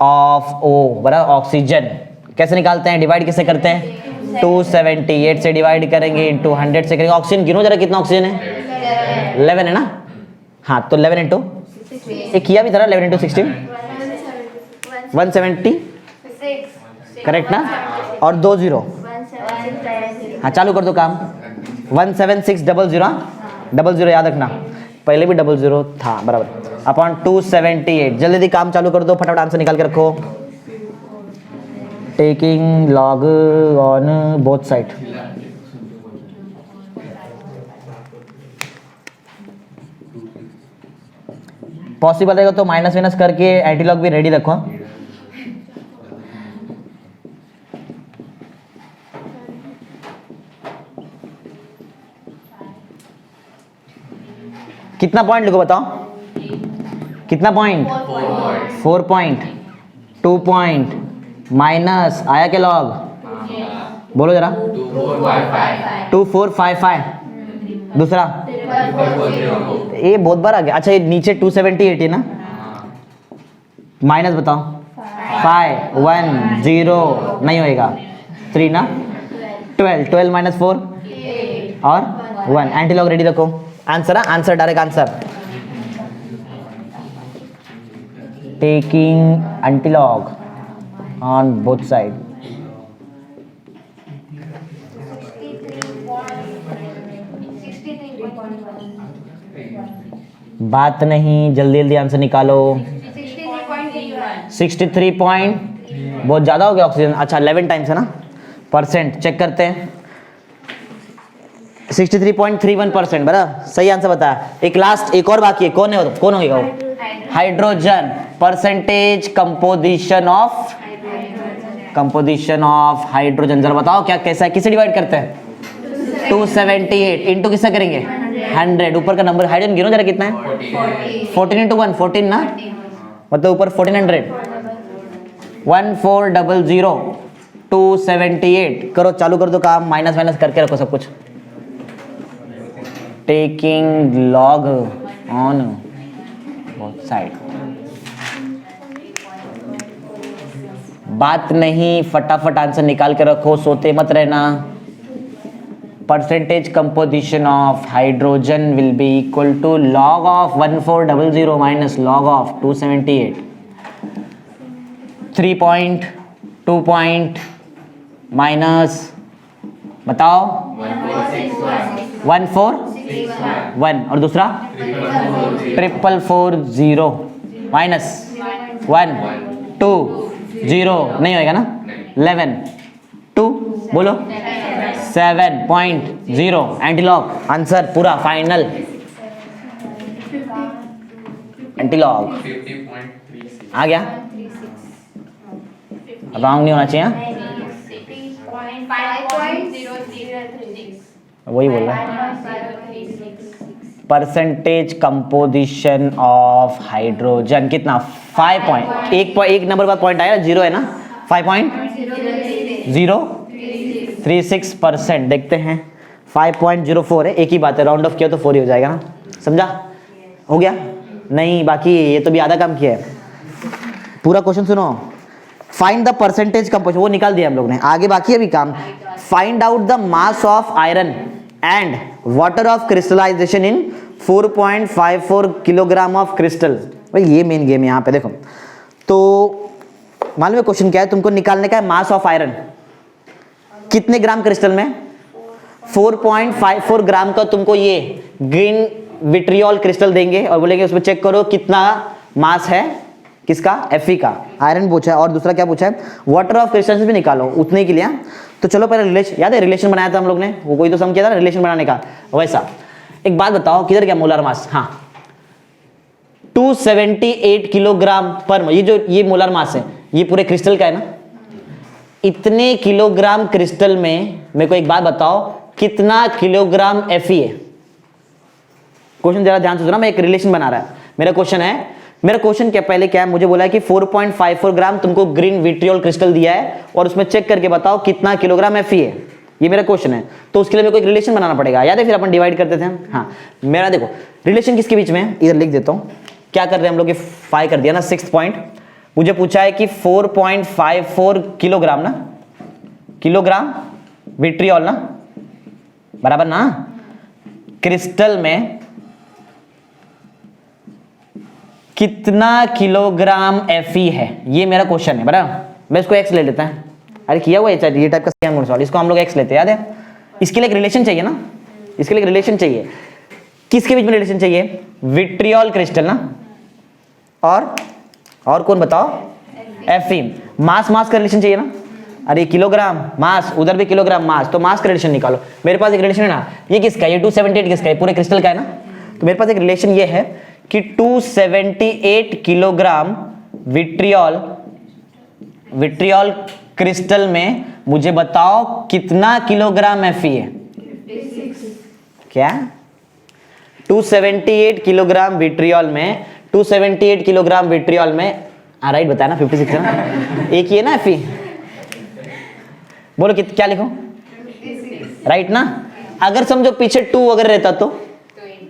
ऑफ ओ बराबर ऑक्सीजन। कैसे निकालते हैं, डिवाइड किससे करते हैं, 278 से डिवाइड करेंगे इंटू 100 से करेंगे। ऑक्सीजन गिनो जरा कितना ऑक्सीजन है, 11 है ना, हाँ तो 11 इंटू ये किया भी था ना, 11 इंटू 16 170 करेक्ट ना, और 2 0, हाँ चालू कर दो काम। 17600 याद रखना, पहले भी 00 था बराबर, अपॉन 278। जल्दी जल्दी काम चालू कर दो, फटाफट आंसर निकाल के रखो। Taking log on both side. Possible रहेगा तो माइनस माइनस करके एंटी लॉग भी रेडी रखो। कितना पॉइंट लिखो बताओ, कितना पॉइंट, 4 पॉइंट, 2 पॉइंट माइनस आया क्या लॉग, बोलो जरा 2455। दूसरा ये बहुत बार आ गया। अच्छा ये नीचे 278 है ना, माइनस बताओ 510 नहीं होएगा, 3 ना, 12 माइनस 4 और 1 एंटी लॉग रेडी रखो। आंसर है, answer direct answer. Taking anti log on both side. बात नहीं, जल्दी जल्दी आंसर निकालो। 63 पॉइंट, बहुत ज़्यादा हो गया ऑक्सीजन। अच्छा 11 टाइम्स है ना, परसेंट चेक करते हैं। 63.31%, बराबर सही आंसर बताया। एक लास्ट, एक और बाकी है, कौन है वो, कौन होगा वो? Hydrogen. Percentage composition of hydrogen, जरा बताओ क्या कैसा है, किसे डिवाइड करते हैं? 278 इंटू किससे करेंगे? 100। ऊपर का नंबर हाइड्रोजन गिनो जरा कितना है? 14 इंटू 1 14 ना, मतलब ऊपर 1400 1400 278 करो, चालू कर दो काम, माइनस माइनस करके रखो सब कुछ। Taking log on both side, बात नहीं, फटाफट आंसर निकाल के रखो, सोते मत रहना। Percentage composition of hydrogen will be equal to log of 1400 minus log of 278। 3 point 2 point minus, बताओ 1461 और दूसरा 4440 माइनस 1 2 0 नहीं होएगा ना, 11 2 बोलो 7.0 एंटीलॉग आंसर पूरा फाइनल। एंटीलॉग 50.36 आ गया, रॉन्ग नहीं होना चाहिए, हाँ? 5.036 वही बोल रहा है। परसेंटेज कंपोजिशन ऑफ हाइड्रोजन कितना? 5 पॉइंट, एक नंबर बाद पॉइंट आया, 0 है ना, 5.036%। देखते हैं 5.04 है, एक ही बात है, राउंड ऑफ किया तो 4 ही हो जाएगा ना, समझा? हो गया? नहीं बाकी, ये तो भी आधा काम किया है। पूरा क्वेश्चन सुनो। फाइंड द परसेंटेज कंपोजिशन, वो निकाल दिया हम लोग ने, आगे बाकी है अभी काम। Find out the mass of iron and water of crystallisation in 4.54 kilogram of crystal. भाई ये मेन गेम है यहाँ पे, देखो तो मालूम है क्वेश्चन क्या है, तुमको निकालने का है मास ऑफ आयरन कितने ग्राम क्रिस्टल में? 4.54 ग्राम का तुमको ये ग्रीन विट्रियोल क्रिस्टल देंगे और बोलेंगे उसमें चेक करो कितना मास है, किसका? Fe का, आयरन पूछा है, और दूसरा क्या पूछा है? वाटर ऑफ क्रिस्टल भी निकालो उतने के लिए। तो चलो पहले रिलेशन, याद है रिलेशन बनाया था हम लोग ने, वो कोई तो सम किया था ना रिलेशन बनाने का, वैसा। एक बात बताओ, किधर गया मोलार मास? हाँ 278 किलोग्राम पर, ये मोलार मास है, ये पूरे क्रिस्टल का है ना। इतने किलोग्राम क्रिस्टल में मेरे को एक बात बताओ, कितना किलोग्राम Fe है? क्वेश्चन जरा ध्यान से सुना, मैं एक रिलेशन बना रहा है। मेरा क्वेश्चन क्या, पहले क्या है, मुझे बोला है कि 4.54 ग्राम तुमको ग्रीन विट्रियोल क्रिस्टल दिया है और उसमें चेक करके बताओ कितना किलोग्राम Fe है, ये मेरा क्वेश्चन है। तो उसके लिए मेरे को एक रिलेशन बनाना पड़ेगा, याद है फिर अपन डिवाइड करते थे। हाँ मेरा देखो रिलेशन किसके बीच में है, इधर लिख देता हूँ। क्या कर रहे हैं हम लोग, 5 कर दिया ना, 6th पॉइंट। मुझे पूछा है कि 4.54 किलोग्राम ना, किलोग्राम विट्रियोल ना, बराबर ना, क्रिस्टल में कितना किलोग्राम Fe है, ये मेरा क्वेश्चन है, बराबर। मैं इसको x ले लेता है, अरे किया हुआ है ये टाइप का सेम सवाल, इसको हम लोग x लेते हैं, याद है। इसके लिए एक रिलेशन चाहिए ना, इसके लिए एक रिलेशन चाहिए, किसके बीच में रिलेशन चाहिए? विट्रियोल क्रिस्टल ना, और कौन बताओ? Fe। मास का रिलेशन चाहिए ना, अरे किलोग्राम मास, उधर भी किलोग्राम मास, तो मास का रिलेशन निकालो। मेरे पास एक रिलेशन है ना, ये किसका है? ये 278 किसका है? पूरे क्रिस्टल का है ना। तो मेरे पास एक रिलेशन ये है कि 278 किलोग्राम विट्रियोल क्रिस्टल में मुझे बताओ कितना किलोग्राम Fe है? 56। क्या? 278 किलोग्राम विट्रियोल में, 278 किलोग्राम विट्रियोल में, राइट बताया ना, 56 है ना, एक ही है ना Fe। बोलो क्या लिखो? राइट ना। अगर समझो पीछे 2 अगर रहता तो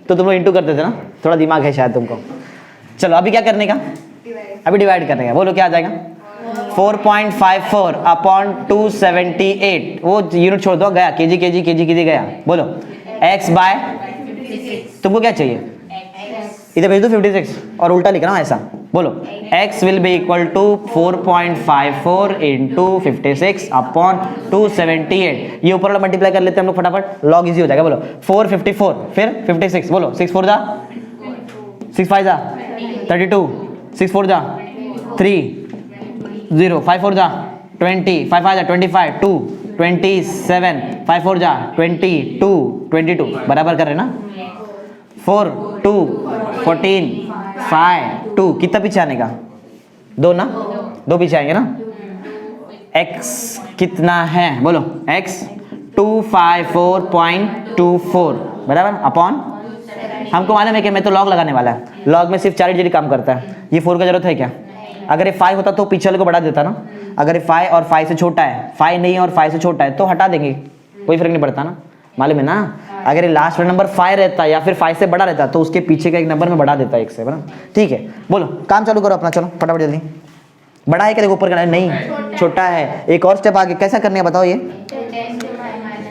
तुम लोग इंटू करते थे ना, थोड़ा दिमाग है शायद तुमको। चलो अभी क्या करने का? अभी डिवाइड करने का। बोलो क्या आ जाएगा? 4.54 अपॉन 278, वो यूनिट छोड़ दो, गया केजी गया। बोलो x बाय, तुमको क्या चाहिए? इधर भेज दो 56 और उल्टा लिखना ऐसा। बोलो x will be equal to 4.54 into 56 upon 278। ये ऊपर वाला मल्टीप्लाई कर लेते हैं हम लोग फटाफट, लॉग इजी हो जाएगा। बोलो 454 फिर 56, बोलो 6 4 जा 6 5 जा 32, 6 4 जा 3 0, 5 4 जा 20, 5 5 जा 25, 2 27, 5 4 जा 22, 22 बराबर कर रहे ना, 4 2 14 5 2, कितना पीछे आने का, 2 ना, 2 पीछे आएंगे ना। x कितना है बोलो, x 254.24 बराबर अपॉन, हमको मालूम है कि मैं तो लॉग लगाने वाला है, लॉग में सिर्फ 4 डिजिट काम करता है, ये 4 का जरूरत है क्या? अगर ये 5 होता तो पीछे वाले को बढ़ा देता ना, अगर ये 5 और 5 से छोटा है, 5 नहीं और 5 से छोटा है तो हटा देंगे, कोई फर्क नहीं पड़ता ना, मालूम है ना। अगर ये लास्ट वाला नंबर 5 रहता या फिर 5 से बड़ा रहता तो उसके पीछे का एक नंबर में बढ़ा देता 1 से, बना ठीक है। बोलो काम चालू करो अपना, चलो फटाफट जल्दी। बड़ा है क्या, देखो ऊपर का नहीं, छोटा है। एक और स्टेप आगे कैसा करने है बताओ, ये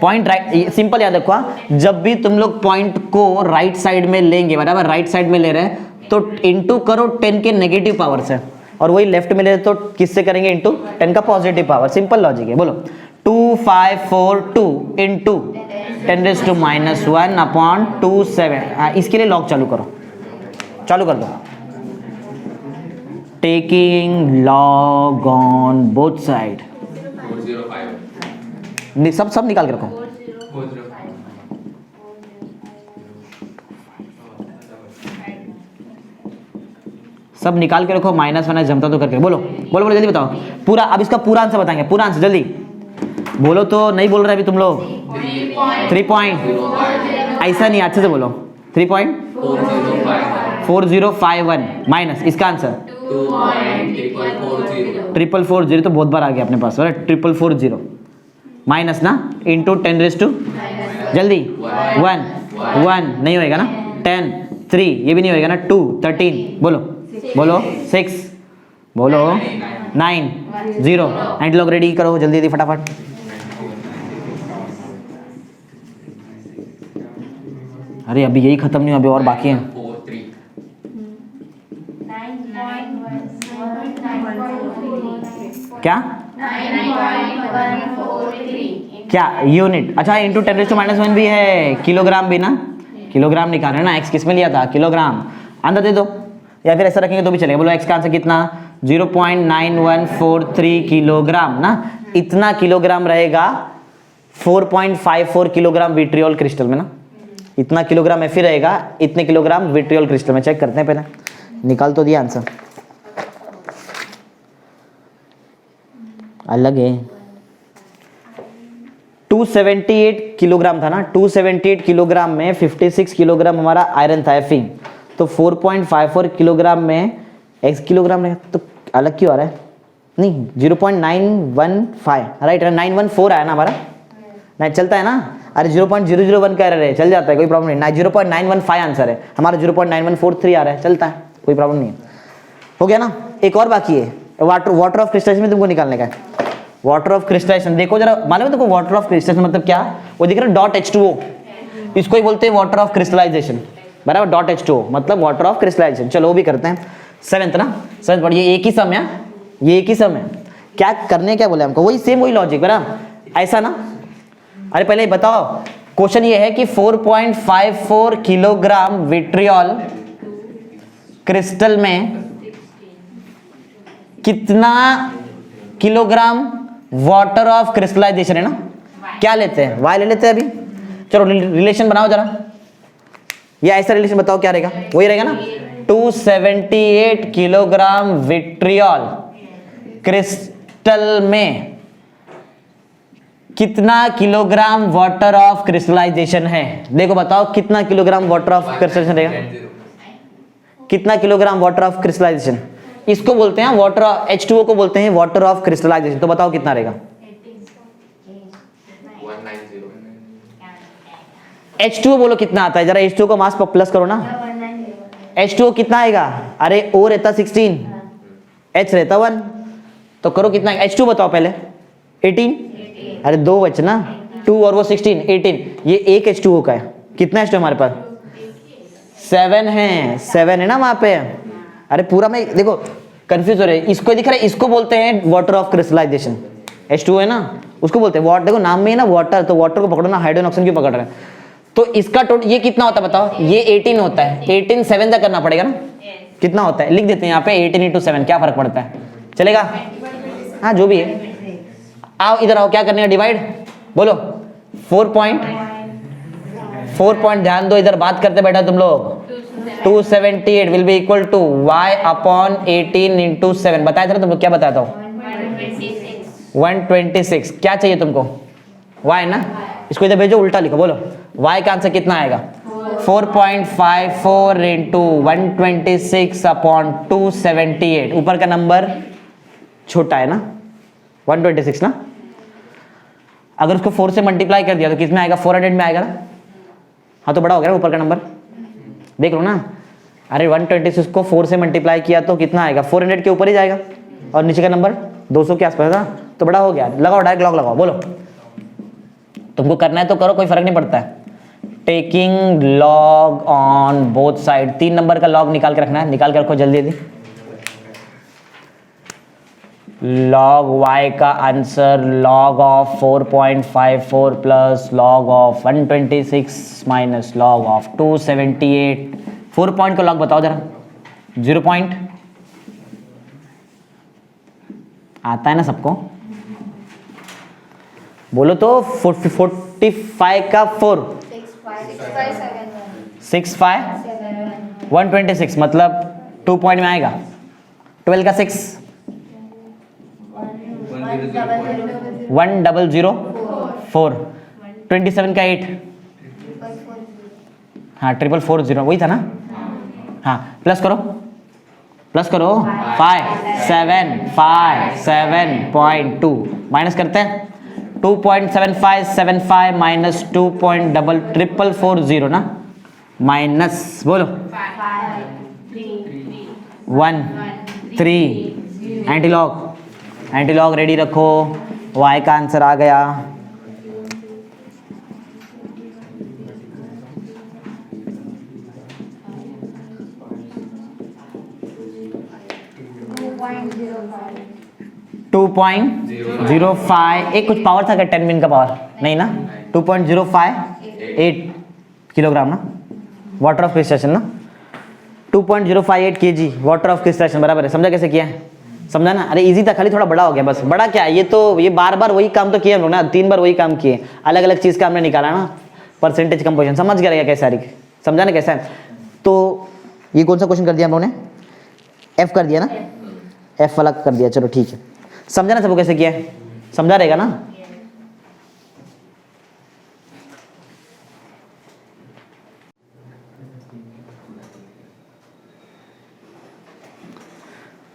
पॉइंट राइट, सिंपल याद रखो, जब भी तुम लोग पॉइंट को राइट साइड में लेंगे बराबर, राइट साइड में ले रहे हैं तो इनटू करो 10 के नेगेटिव पावर से, और वही लेफ्ट में ले रहे तो किससे करेंगे, इनटू 10 का पॉजिटिव पावर, सिंपल लॉजिक है। बोलो 2542 इनटू 10⁻⁻1 अपॉन 27, इसके लिए लॉग चालू करो, चालू कर दो। Taking log on both side, 405 सब निकाल के रखो। 405 सब निकाल के रखो, माइनस माइनस जमता तो करके बोलो बोलो बोलो जल्दी बताओ पूरा। अब इसका पूरा आंसर बताएंगे, पूरा आंसर जल्दी बोलो, तो नहीं बोल रहे अभी तुम लोग। 3 पॉइंट, ऐसा नहीं, अच्छे से बोलो। 3.4051 माइनस इसका आंसर 440 तो बहुत बार आ गया अपने पास, 440 माइनस ना इंटू 10⁻, जल्दी 1 नहीं होएगा ना, 10 3 ये भी नहीं होएगा ना, 2 13 बोलो बोलो 6 बोलो 9 0 एंड लॉग रेडी करो जल्दी जल्दी फटाफट। अरे अभी यही खत्म नहीं हुआ, अभी और बाकी है। 9.143 क्या 9.143 क्या यूनिट, अच्छा इंटू 10⁻⁻1 भी है, किलोग्राम भी ना, किलोग्राम निकाल रहे ना, एक्स किस में लिया था, किलोग्राम। आंसर दे दो या फिर ऐसा रखेंगे तो भी चलेगा। बोलो एक्स का आंसर कितना, 0.9143 किलोग्राम ना, इतना किलोग्राम रहेगा 4.54 किलोग्राम विट्रियोल क्रिस्टल में ना, इतना किलोग्राम एफी रहेगा, इतने किलोग्राम विट्रियोल क्रिस्टल में। चेक करते हैं पहले, निकाल तो दिया आंसर, अलग है। 278 किलोग्राम था ना, 278 किलोग्राम में 56 किलोग्राम हमारा आयरन था एफी, तो 4.54 किलोग्राम में x किलोग्राम है तो अलग क्यों आ रहा है, नहीं 0.915 राइट, 914 आया ना हमारा, नहीं चलता है ना। अरे 0.001 कह रहे, चल जाता है, कोई प्रॉब्लम नहीं ना, 0.915 आंसर है हमारा, 0.9143 आ रहा है, चलता है, कोई प्रॉब्लम नहीं है। हो गया ना, एक और बाकी है, वाटर ऑफ क्रिस्टलाइजेशन में तुमको निकालने का है। वाटर ऑफ क्रिस्टलाइजेशन देखो जरा, मालूम है तुमको वाटर ऑफ क्रिस्टलाइजेशन मतलब क्या, वो दिख रहा है डॉट H2O, इसको ही बोलते हैं वाटर ऑफ क्रिस्टलाइजेशन बराबर, डॉट H2O मतलब वाटर ऑफ क्रिस्टलाइजेशन। चलो वो भी करते हैं, 7th ना, 7th पढ़िए, एक ही सम है, ये एक ही सम है, क्या करने क्या बोले हमको, वही सेम वही लॉजिक बराबर, ऐसा ना। अरे पहले बताओ, क्वेश्चन ये है कि 4.54 किलोग्राम विट्रियोल क्रिस्टल में कितना किलोग्राम वाटर ऑफ क्रिस्टलाइजेशन है ना, क्या लेते हैं, y ले लेते हैं अभी। चलो रिलेशन बनाओ जरा, या ऐसा रिलेशन बताओ क्या रहेगा, वही रहेगा ना, 278 किलोग्राम विट्रियोल क्रिस्टल में कितना किलोग्राम वाटर ऑफ क्रिस्टलाइजेशन है। देखो बताओ कितना किलोग्राम वाटर ऑफ क्रिस्टलाइजेशन रहेगा, कितना किलोग्राम वाटर ऑफ क्रिस्टलाइजेशन, इसको बोलते हैं वाटर, H2O को बोलते हैं वाटर ऑफ क्रिस्टलाइजेशन। तो बताओ कितना रहेगा, 190 H2O बोलो कितना आता है, जरा H2O को मास पर प्लस करो ना, H2O कितना आएगा, अरे O रहता 16, H रहता 1, तो करो कितना, H2 बताओ पहले, 18, अरे 2 बचे ना, 2 और वो 16 18, ये एक H2O का है, कितना H2O हमारे पास, 7 है, 7 है ना वहां पे। अरे पूरा में देखो कंफ्यूज हो रहे, इसको दिख रहा है, इसको बोलते हैं वाटर ऑफ क्रिस्टलाइजेशन, H2O है ना, उसको बोलते हैं वाटर, देखो नाम में है ना वाटर, तो वाटर को पकड़ो ना, हाइड्रोजन ऑक्सीजन क्यों पकड़ रहे हैं। तो इसका टोटल ये कितना होता है बताओ, ये 18 होता है, 18 7 तक करना पड़ेगा ना, कितना होता है लिख देते हैं यहाँ पे, 18 × 7 क्या फर्क पड़ता है, चलेगा, हाँ जो भी है आओ इधर आओ, क्या करने का डिवाइड, बोलो 4 पॉइंट ध्यान दो, इधर बात करते बैठा तुम लोग। 278 will be equal to y upon 18 into 7। बताया था ना तुम लोग, क्या बताया था? 126। क्या चाहिए तुमको? y ना, इसको इधर भेजो, उल्टा लिखो, बोलो y का आंसर कितना आएगा? 4.54 इंटू 126 अपॉन 278। ऊपर का नंबर छोटा है ना, 126 ना, अगर उसको 4 से मल्टीप्लाई कर दिया तो किस में आएगा? 400 में आएगा ना। हाँ तो बड़ा हो गया ना ऊपर का नंबर, देख लो ना। अरे 126 को 4 से मल्टीप्लाई किया तो कितना आएगा? 400 के ऊपर ही जाएगा, और नीचे का नंबर 200 के आसपास ना, तो बड़ा हो गया। लगाओ, डायरेक्ट लॉग लगाओ, बोलो तुमको करना है तो करो, कोई फर्क नहीं पड़ता है। Taking log on both side, 3 number का लॉग निकाल के रखना है, निकाल के रखो जल्दी जल्दी। लॉग y का answer log of 4.54 plus log of 126 minus log of 278। 4 point का लॉग बताओ जरा। 0 पॉइंट आता है ना सबको, बोलो तो 45 का 4 65 126 मतलब 2 पॉइंट में आएगा। 12 का 6 1004। 27 का 8 हाँ 4440 वही था ना। हाँ प्लस करो 5.7.2 माइनस करते हैं 2.7575 माइनस 2.440 ना, माइनस बोलो 1 3 एंटीलॉग रेडी रखो। y का आंसर आ गया। Two point 05। एक कुछ पावर था क्या? 10 मिनट का पावर नहीं ना। 2.058 किलोग्राम ना, वाटर ऑफ क्रिस्टलेशन ना, 2.058 kg वाटर ऑफ क्रिस्टलेशन बराबर है। समझा कैसे किया है? समझा ना। अरे इजी था, खाली थोड़ा बड़ा हो गया बस। बड़ा क्या है, ये तो ये बार बार वही काम तो किए हम लोग ना, 3 बार वही काम किए, अलग अलग चीज़ का हमने निकाला ना। परसेंटेज कंपोजिशन समझ गया कैसा है? समझा ना कैसा है? तो ये कौन सा क्वेश्चन कर दिया हम लोगों ने? F कर दिया ना, F वाला कर दिया। चलो ठीक है, समझा ना सबको कैसे किया है? समझा रहेगा ना।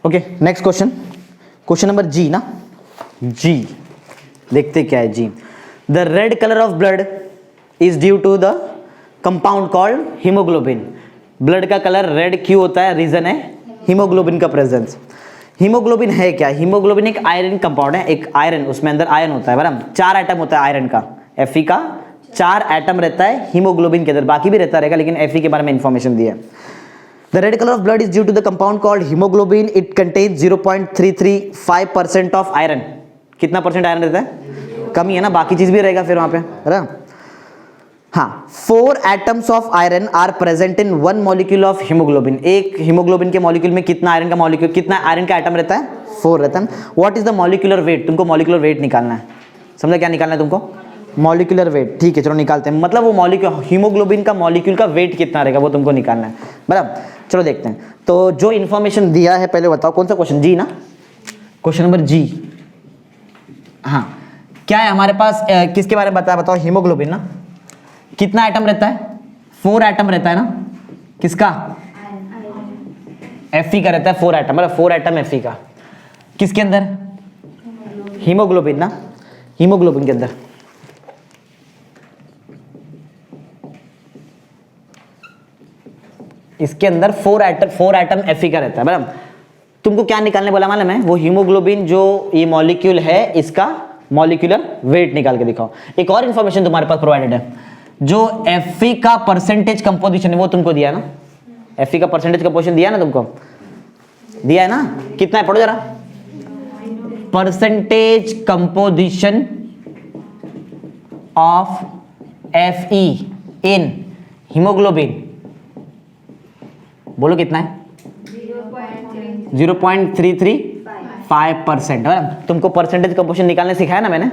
Okay next question number G ना। जी देखते क्या है जी। The red colour of blood is due to the compound called haemoglobin. Blood का कलर रेड क्यों होता है? रीजन है हीमोग्लोबिन का प्रेजेंस। हीमोग्लोबिन है क्या? हीमोग्लोबिन एक आयरन कंपाउंड है, एक आयरन, उसमें अंदर आयरन होता है बराबर। 4 एटम होता है आयरन का, Fe का 4 एटम रहता है हीमोग्लोबिन के अंदर, बाकी भी रहता रहेगा लेकिन Fe के बारे में इंफॉर्मेशन दिया है। The red colour of blood is due to the compound called haemoglobin. It contains 0.335% of iron. कितना परसेंट आयरन रहता है? कमी है ना, बाकी चीज भी रहेगा फिर वहां पे, है ना। हाँ 4 atoms of iron are present in 1 molecule of haemoglobin. एक हीमोग्लोबिन के मॉलिक्यूल में कितना आयरन का मॉलिक्यूल, कितना आयरन का एटम रहता है? 4 रहता है। What is the molecular weight? तुमको मॉलिक्यूलर वेट निकालना है। समझा क्या निकालना है तुमको? Molecular weight. ठीक है चलो निकालते हैं, मतलब वो मॉलिक्यूल हीमोग्लोबिन का मॉलिक्यूल का वेट कितना रहेगा वो तुमको निकालना है बराबर। चलो देखते हैं। तो जो इन्फॉर्मेशन दिया है पहले बताओ, कौन सा क्वेश्चन? जी ना, क्वेश्चन नंबर जी। हाँ क्या है हमारे पास? किसके बारे में बताया बताओ? हीमोग्लोबिन ना। कितना एटम रहता है? 4 एटम रहता है ना। किसका? Fe का रहता है 4 एटम, मतलब 4 एटम Fe का। किसके अंदर? हीमोग्लोबिन ना, हीमोग्लोबिन के अंदर। इसके अंदर 4 एटम Fe का रहता है बराबर। तुमको क्या निकालने बोला मालूम है? वो हीमोग्लोबिन जो ये मॉलिक्यूल है इसका मॉलिक्यूलर वेट निकाल के दिखाओ। एक और इंफॉर्मेशन तुम्हारे पास प्रोवाइडेड है, जो Fe का परसेंटेज कंपोजिशन है वो तुमको दिया ना। Fe का परसेंटेज कंपोजिशन दिया ना तुमको, दिया है ना। कितना है पढ़ो जरा। Percentage composition of Fe in haemoglobin, बोलो कितना है? 0.335 5%, है ना? तुमको परसेंटेज कंपोजिशन निकालने सिखाया ना मैंने,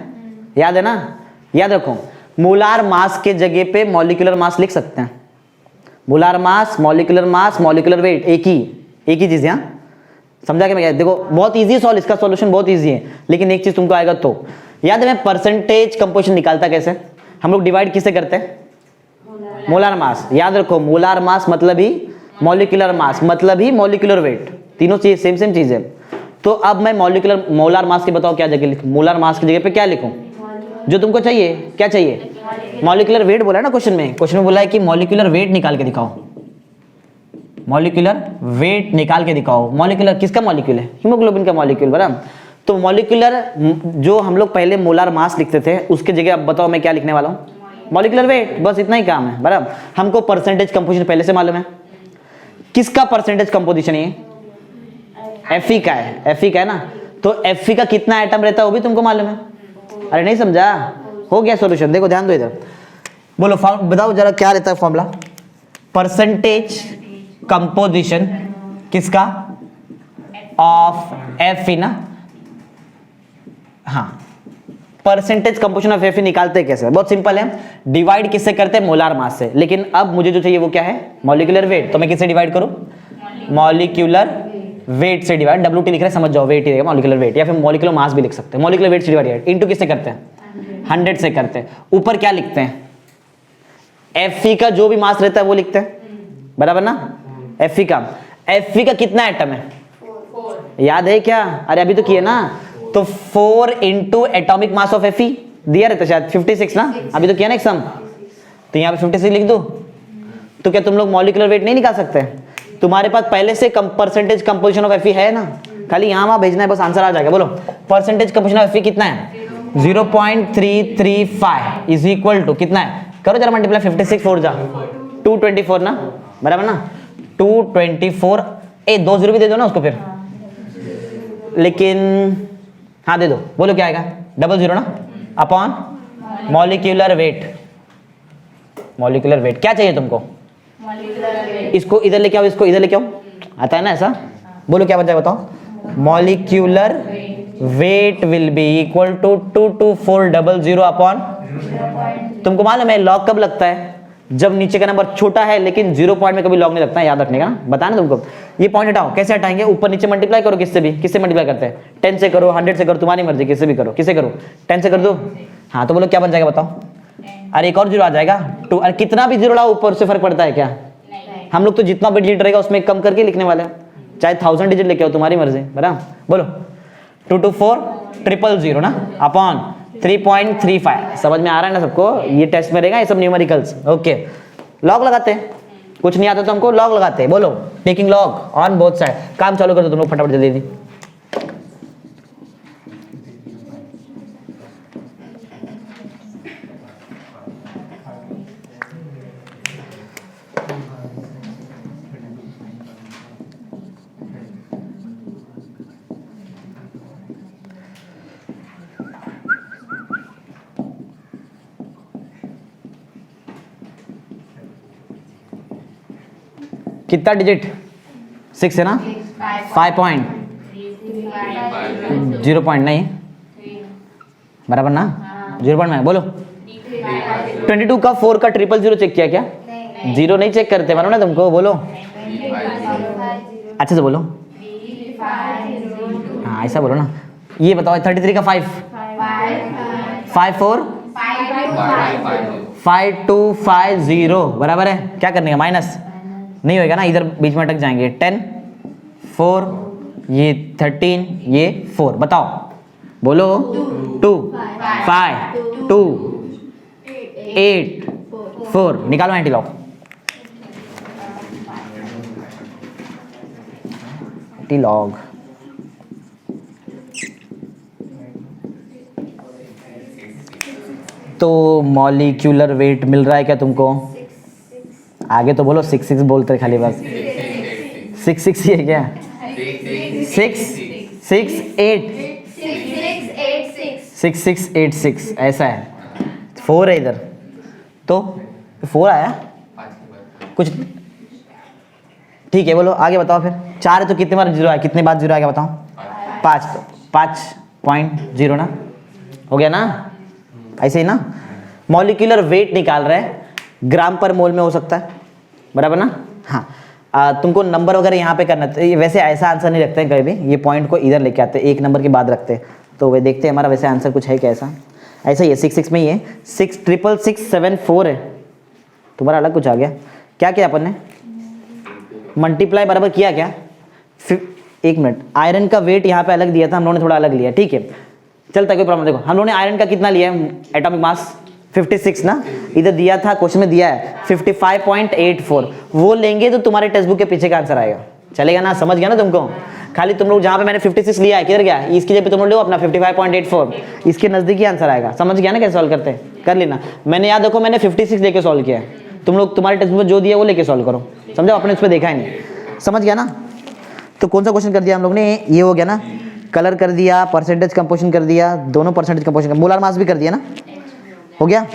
याद है ना? याद रखो, मोलार मास के जगह पे मॉलिक्यूलर मास लिख सकते हैं। मोलार मास, मॉलिक्यूलर वेट, एक ही चीज है। हाँ? समझा कि मैं क्या? देखो बहुत इजी सॉल्व, इसका सॉल्यूशन बहुत इजी है, लेकिन एक चीज तुमको आएगा तो याद है। मैं परसेंटेज कंपोजिशन निकालता कैसे? हम लोग डिवाइड किससे करते हैं? Molar mass. याद रखो, मोलार मास मतलब ही मॉलिक्यूलर मास मतलब ही मॉलिक्यूलर वेट, तीनों चीज सेम चीज है। तो अब मैं मोलार मास के बताओ क्या जगह लिखूं? मोलार मास की जगह पे क्या लिखूं जो तुमको चाहिए? क्या चाहिए? मॉलिक्यूलर वेट बोला है ना क्वेश्चन में बोला है कि मॉलिक्यूलर वेट निकाल के दिखाओ। मॉलिक्यूलर वेट निकाल के दिखाओ। मॉलिक्यूलर किसका मॉलिक्यूल है? हीमोग्लोबिन का मॉलिक्यूल, बराबर। तो मॉलिक्यूलर जो हम लोग पहले मोलार मास लिखते थे उसके जगह अब बताओ मैं क्या लिखने वाला हूँ? Molecular weight. बस इतना ही काम है, बराबर। हमको परसेंटेज कंपोजिशन पहले से मालूम है। किसका परसेंटेज कंपोजिशन है? Fe का है, Fe का है ना? तो Fe का कितना एटम रहता है वो भी तुमको मालूम है। अरे नहीं समझा? हो गया सॉल्यूशन। देखो ध्यान दो इधर, बोलो बताओ जरा क्या रहता है फॉर्मूला? परसेंटेज कंपोजिशन किसका? ऑफ Fe ना? हाँ, परसेंटेज कंपोजिशन ऑफ Fe निकालते हैं कैसे? बहुत सिंपल है, डिवाइड किससे करते हैं? मोलार मास से। लेकिन अब मुझे जो चाहिए वो क्या है? Molecular weight. तो मैं किससे डिवाइड करूं? मॉलिक्यूलर वेट से डिवाइड, WT लिख रहे हैं, समझ जाओ, वेट ही रहेगा मॉलिक्यूलर वेट, या फिर मॉलिक्यूलर मास भी लिख सकते हैं। मॉलिक्यूलर वेट से डिवाइड इनटू किससे करते हैं? 100 से करते हैं। ऊपर क्या लिखते हैं? Fe का जो भी मास रहता है वो लिखते हैं, बराबर ना? Fe का कितना एटम है? 4। याद है क्या? अरे अभी तो किए ना। तो 4 into atomic mass of Fe दिया रहता शायद 56 ना? अभी तो किया ना एक सम, तो यहाँ पे 56 लिख दो। तो क्या तुम लोग मॉलिक्यूलर वेट नहीं निकाल सकते? तुम्हारे पास पहले से परसेंटेज कंपोजिशन ऑफ Fe है ना? खाली यहाँ वहां भेजना है, बस आंसर आ जाएगा। बोलो परसेंटेज कंपोजिशन ऑफ Fe कितना है? 0.335 इज इक्वल टू कितना है? करो जरा मल्टीप्लाई, 56 4 जा 224 ना, बराबर ना? 224 2 0 भी दे दो ना उसको फिर, लेकिन हाँ दे दो। बोलो क्या आएगा? 00 ना, upon molecular weight. Molecular weight क्या चाहिए तुमको? इसको इधर लेके आओ, इसको इधर लेके आओ, आता है ना ऐसा? बोलो क्या बन जाएगा बताओ? Molecular weight will be equal to 22400 upon, तुमको मालूम है लॉग कब लगता है? जब नीचे का नंबर छोटा है, लेकिन 0 पॉइंट में कभी लॉग नहीं लगता है, याद रखने का। बताना तुमको। ये पॉइंट हटाओ, कैसे हटाएंगे? ऊपर नीचे मल्टीप्लाई करो, किससे भी, किससे मल्टीप्लाई करते हैं? 10 से करो, 100 से करो, तुम्हारी मर्जी, किससे भी करो। किससे करो? 10 से कर दो। हाँ तो बोलो क्या बन जाएगा बताओ? अरे एक और जीरो आ जाएगा 2। अरे कितना भी जीरो लाओ ऊपर से फर्क पड़ता है क्या? हम लोग तो जितना भी डिजिट रहेगा उसमें कम करके लिखने वाले हैं, चाहे 1000 डिजिट लेके आओ, तुम्हारी मर्जी, बराबर। बोलो 22400 ना, अपॉन 3.35। समझ में आ रहा है ना सबको? ये टेस्ट में रहेगा ये सब न्यूमेरिकल्स। ओके, लॉग लगाते हैं, कुछ नहीं आता तो हमको लॉग लगाते हैं। बोलो taking log on both side. काम चालू कर दो तुम लोग फटाफट जल्दी। कितना डिजिट? 6 है ना? 5 पॉइंट 0 पॉइंट नहीं, बराबर ना? 0 पॉइंट में बोलो 22 का 4 का 000 चेक किया क्या? 0 नहीं चेक करते, मानो ना तुमको। बोलो अच्छे से बोलो, हाँ ऐसा बोलो ना। ये बताओ 33 का 5 4 5250 बराबर है। क्या करने का? माइनस नहीं होएगा ना, इधर बीच में अटक जाएंगे। 10 4 ये 13 ये 4, बताओ बोलो 2 5 2 8 4 निकालो एंटी लॉग। एंटी लॉग तो मॉलिक्यूलर वेट मिल रहा है क्या तुमको? आगे तो बोलो 6 बोलते खाली बस। 6 ही है क्या? 6686 ऐसा है। 4 है इधर, तो 4 आया कुछ, ठीक है। बोलो आगे बताओ फिर। 4 है तो कितने बार 0 आया? कितने बार 0 आएगा बताओ? 5.0 ना, हो गया ना, ऐसे ही ना। मॉलिक्यूलर वेट निकाल रहे हैं, ग्राम पर मोल में हो सकता है, बराबर ना। हाँ, तुमको नंबर वगैरह यहाँ पे करना, वैसे ऐसा आंसर नहीं रखते हैं कभी भी, ये पॉइंट को इधर लेके आते हैं, एक नंबर के बाद रखते हैं। तो वे देखते हैं हमारा वैसे आंसर कुछ है क्या, ऐसा ही है, 6 में ही है, 6,667,4 है। तुम्हारा अलग कुछ आ गया, क्या किया अपन ने, मल्टीप्लाई बराबर किया क्या, 1 मिनट, आयरन का वेट यहाँ पे अलग दिया था हम लोगों ने, थोड़ा अलग लिया, ठीक है, चलता है कोई प्रॉब्लम। देखो हम लोगों ने आयरन का कितना लिया है एटॉमिक मास, 56 ना, इधर दिया था क्वेश्चन में दिया है 55.84, वो लेंगे तो तुम्हारे टेक्स्ट बुक के पीछे का आंसर आएगा, चलेगा ना, समझ गया ना तुमको। खाली तुम लोग जहाँ पे मैंने 56 लिया है, किधर गया, इसकी जगह पे तुम लोग लो अपना 55.84, इसके नजदीकी आंसर आएगा, समझ गया ना कैसे सॉल्व करते हैं, कर लेना। मैंने याद रखो मैंने 56 लेके सॉल्व किया है, तुम लोग तुम्हारे टेक्स्ट बुक में जो दिया वो लेके सॉल्व करो, समझो, अपने उस पर देखा ही नहीं, समझ गया ना। तो कौन सा क्वेश्चन कर दिया हम लोग ने, ये हो गया ना, कलर कर दिया, परसेंटेज कंपोजिशन कर दिया, दोनों परसेंटेज कंपोजिशन, मोलर मास भी कर दिया ना, हो गया।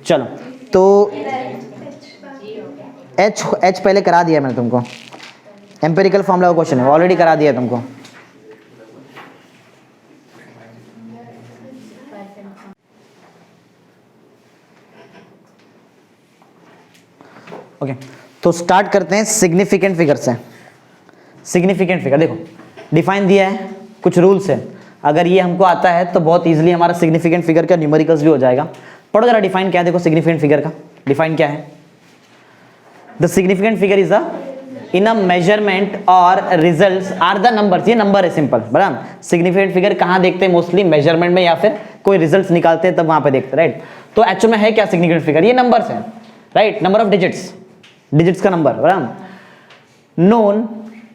चलो तो एच पहले करा दिया मैंने तुमको, एम्पेरिकल फॉर्मूला का क्वेश्चन है, ऑलरेडी करा दिया तुमको। ओके, तो स्टार्ट करते हैं सिग्निफिकेंट फिगर से। सिग्निफिकेंट फिगर देखो डिफाइन दिया है, कुछ रूल्स है, अगर ये हमको आता है तो बहुत इजीली हमारा सिग्निफिकेंट फिगर का न्यूमेरिकल्स भी हो जाएगा। पढ़ो जरा डिफाइन क्या है, देखो सिग्निफिकेंट फिगर का डिफाइन क्या है। The significant figure is a in a measurement और रिजल्ट्स आर द नंबर्स, ये नंबर है सिंपल, बराबर। सिग्निफिकेंट फिगर कहाँ देखते हैं, मोस्टली मेजरमेंट में या फिर कोई रिजल्ट्स निकालते हैं तब वहां पे देखते हैं, राइट। तो एक्चुअल में है क्या सिग्निफिकेंट फिगर, ये नंबर्स है, right, number of digits, digits का नंबर, बराबर। Known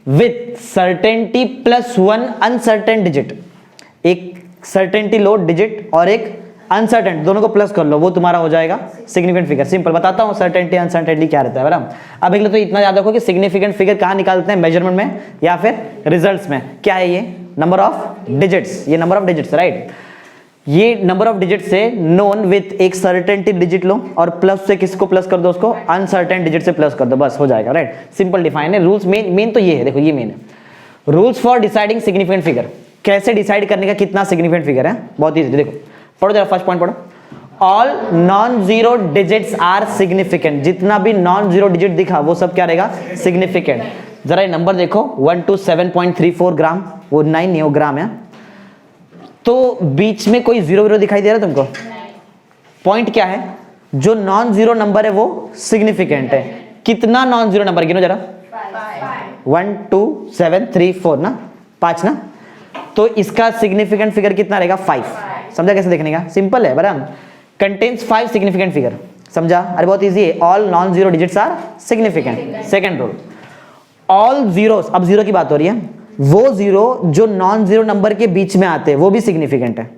with certainty plus 1 uncertain digit, एक सर्टेनिटी लो डिजिट और एक अनसर्टेन, दोनों को प्लस कर लो, वो तुम्हारा हो जाएगा सिग्निफिकेंट फिगर। सिंपल बताता हूँ सर्टेनिटी अनसर्टेनिटी क्या रहता है, बराबर। अब एक तो इतना याद रखो कि सिग्निफिकेंट फिगर कहाँ निकालते हैं, मेजरमेंट में या फिर रिजल्ट्स में। क्या है ये, नंबर ऑफ डिजिट्स, ये नंबर ऑफ डिजिट्स, राइट। ये नंबर ऑफ डिजिट से नोन विथ एक सर्टेनिटी डिजिट लो और प्लस से किसको प्लस कर दो, उसको अनसर्टेन डिजिट से प्लस कर दो, बस हो जाएगा, राइट। सिंपल डिफाइन है, रूल्स मेन तो ये है, देखो ये मेन है, rules for deciding significant figure, कैसे डिसाइड करने का कितना सिग्निफिकेंट फिगर है, बहुत इजी। देखो पढ़ो जरा, फर्स्ट पॉइंट पढ़ो, all non zero digits are significant, जितना भी नॉन जीरो डिजिट दिखा वो सब क्या रहेगा, सिग्निफिकेंट। जरा ये नंबर देखो 127.34 ग्राम, वो 9 नहीं, वो ग्राम है। तो बीच में कोई जीरो जीरो दिखाई दे रहा है तुमको, पॉइंट क्या है, जो नॉन जीरो नंबर है वो सिग्निफिकेंट है। कितना नॉन जीरो नंबर गिनो जरा, 1 2 7 3 4 ना, 5 ना, तो इसका सिग्निफिकेंट फिगर कितना रहेगा, 5। समझा कैसे देखने का, सिंपल है, बराबर। कंटेन्स 5 सिग्निफिकेंट फिगर, समझा, अरे बहुत इजी है, all non zero digits are significant. Second rule, all zeros, अब जीरो की बात हो रही है, वो जीरो जो नॉन जीरो नंबर के बीच में आते हैं वो भी सिग्निफिकेंट है।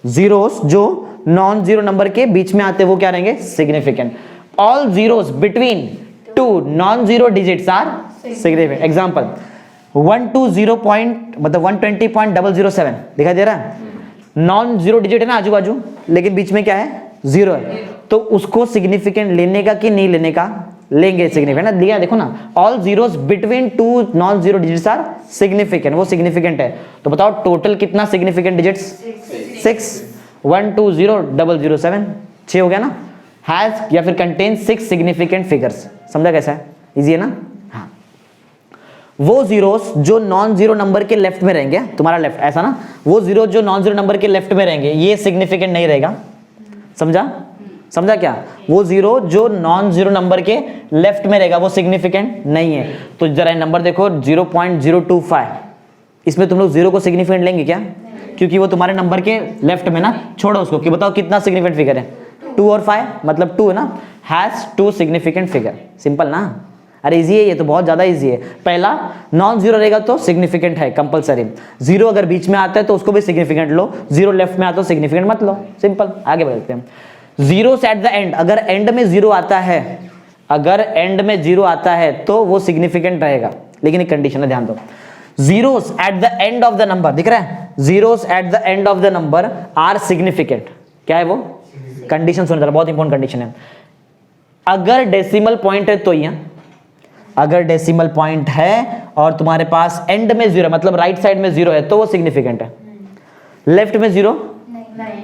जीरोस जो नॉन जीरो नंबर के बीच में आते हैं वो क्या रहेंगे, significant. All zeros between 2 non zero digits are significant. Example 120.007 दिखाई दे रहा है, नॉन जीरो डिजिट है ना आजू बाजू, लेकिन बीच में क्या है, जीरो है, तो उसको सिग्निफिकेंट लेने का कि नहीं लेने का, लेंगे सिग्निफिकेंट, दिया देखो ना, all zeros between 2 non zero digits are significant, वो सिग्निफिकेंट है। तो बताओ टोटल कितना सिग्निफिकेंट डिजिट्स, 6, 120,007, 6 हो गया ना, हैज या फिर कंटेन 6 सिग्निफिकेंट फिगर्स। समझा कैसा है, इजी है ना। हाँ, वो जीरोस जो नॉन जीरो नंबर के लेफ्ट में रहेंगे, तुम्हारा लेफ्ट ऐसा ना, वो जीरो जो नॉन जीरो नंबर के लेफ्ट में रहेंगे ये सिग्निफिकेंट नहीं रहेगा, समझा, समझा क्या, वो जीरो जो नॉन जीरो नंबर के लेफ्ट में रहेगा वो सिग्निफिकेंट नहीं है। तो जरा नंबर देखो 0.025, इसमें तुम लोग जीरो को सिग्निफिकेंट लेंगे क्या, क्योंकि वो तुम्हारे नंबर के लेफ्ट में ना, छोड़ो उसको, कि बताओ कितना सिग्निफिकेंट फिगर है, 2 और 5 मतलब 2 है ना, हैज 2 सिग्निफिकेंट फिगर। सिंपल ना, अरे इजी है, ये तो बहुत ज्यादा इजी है। पहला नॉन जीरो रहेगा तो सिग्निफिकेंट है कंपलसरी, जीरो अगर बीच में आता है तो उसको भी सिग्निफिकेंट लो, जीरो लेफ्ट में आता है तो सिग्निफिकेंट मत लो, सिंपल। आगे बढ़ते हैं, जीरो एट द एंड, अगर एंड में जीरो आता है, अगर एंड में जीरो आता है तो वो सिग्निफिकेंट रहेगा, लेकिन एक कंडीशन है, ध्यान दो, zeros at the end of the number, दिख रहा है, zeros at the end of the number are significant. क्या है वो कंडीशन, सुन जरा, बहुत इंपॉर्टेंट कंडीशन है। अगर डेसिमल पॉइंट है तो यहाँ, अगर डेसिमल पॉइंट है और तुम्हारे पास एंड में जीरो मतलब राइट साइड में जीरो है तो वो सिग्निफिकेंट है। लेफ्ट में जीरो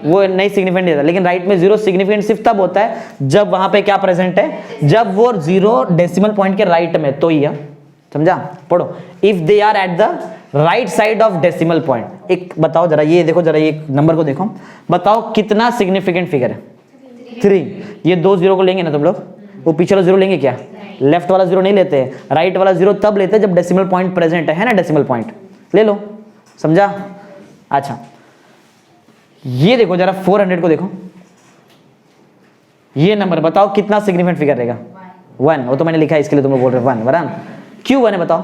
वो नहीं सिग्निफिकेंट देता, लेकिन राइट में जीरो सिग्निफिकेंट सिर्फ तब होता है जब वहां पे क्या प्रेजेंट है, जब वो जीरो डेसिमल पॉइंट के राइट में, तो ही है। समझा? पढ़ो, if they are at the right side of decimal point. एक बताओ जरा, ये देखो जरा, ये नंबर को देखो, बताओ कितना सिग्निफिकेंट फिगर है? 3। ये 2 जीरो को लेंगे ना तुम लोग, वो पीछे वाला जीरो लेंगे क्या? लेफ्ट वाला जीरो नहीं लेते, राइट वाला जीरो तब लेते जब डेसिमल पॉइंट प्रेजेंट है ना, डेसिमल पॉइंट ले लो। समझा? अच्छा, ये देखो जरा 400 को देखो, ये नंबर बताओ कितना सिग्निफिकेंट फिगर रहेगा? 1। वो तो मैंने लिखा है इसके लिए तुम लोग बोल रहे हो 1 बराबर। क्यों 1 है बताओ?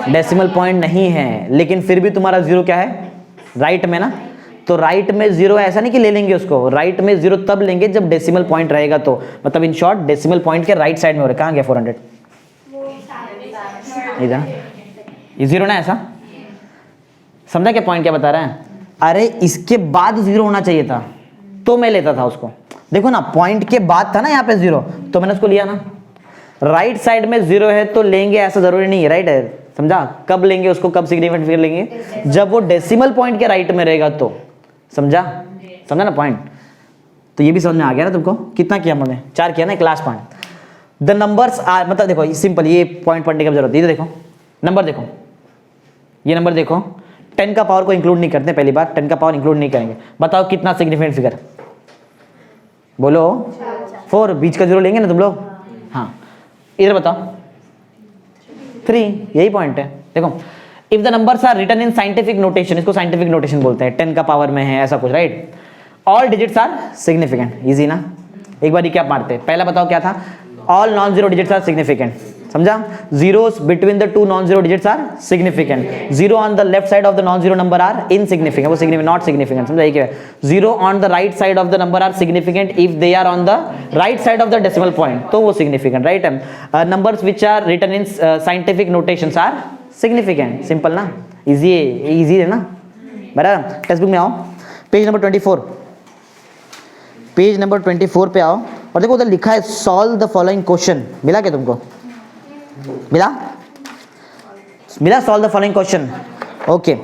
डेसिमल पॉइंट नहीं है, लेकिन फिर भी तुम्हारा जीरो क्या है? राइट में ना, तो राइट में जीरो है, ऐसा नहीं कि ले लेंगे उसको, राइट में जीरो तब लेंगे जब डेसिमल पॉइंट रहेगा, तो मतलब इन शॉर्ट डेसिमल पॉइंट के राइट साइड में हो रहा है। कहाँ गया 400? इधर ये जीरो ना, ऐसा समझा क्या पॉइंट क्या बता रहा है? अरे इसके बाद जीरो होना चाहिए था तो मैं लेता था उसको। देखो ना, पॉइंट के बाद था ना यहाँ पे जीरो, तो मैंने उसको लिया ना। राइट साइड में जीरो है तो लेंगे, ऐसा जरूरी नहीं है, राइट है। समझा? कब लेंगे उसको, कब सिग्निफिकेंट फिगर लेंगे? जब वो डेसिमल पॉइंट के राइट में रहेगा तो। समझा? समझा ना पॉइंट? तो ये भी समझ में आ गया ना तुमको? कितना किया हमने? 4 किया ना, class point. The numbers are, मतलब देखो सिंपल, ये पॉइंट पढ़ने की जरूरत है। देखो नंबर देखो, ये नंबर देखो, 10 का पावर को इंक्लूड नहीं करते, पहली बात 10 का पावर इंक्लूड नहीं करेंगे। बताओ कितना सिग्निफिकेंट फिगर? बोलो 4। बीच का जीरो लेंगे ना तुम लोग? हाँ, इधर बताओ 3, यही पॉइंट है। देखो, if the numbers are written in scientific notation, इसको साइंटिफिक नोटेशन बोलते हैं, 10 का पावर में है ऐसा कुछ, right? All digits are significant. Easy ना? एक बार रिकैप मारते हैं। पहला बताओ क्या था? All non zero digits are significant. समझा? zeros between the two non-zero digits are significant. 0 on the left side of the non-zero number are insignificant. वो significant, not significant. समझा? ये क्या है? 0 on the right side of the number are significant if they are on the right side of the decimal point. तो वो significant, right? Numbers which are written in scientific notations are significant. Simple ना? Easy है ना? बराबर? Text book में आओ, page number 24। Page number 24 पे आओ और देखो उधर लिखा है सॉल्व द फॉलोइंग क्वेश्चन। मिला क्या तुमको? मिला solve the following question. Okay,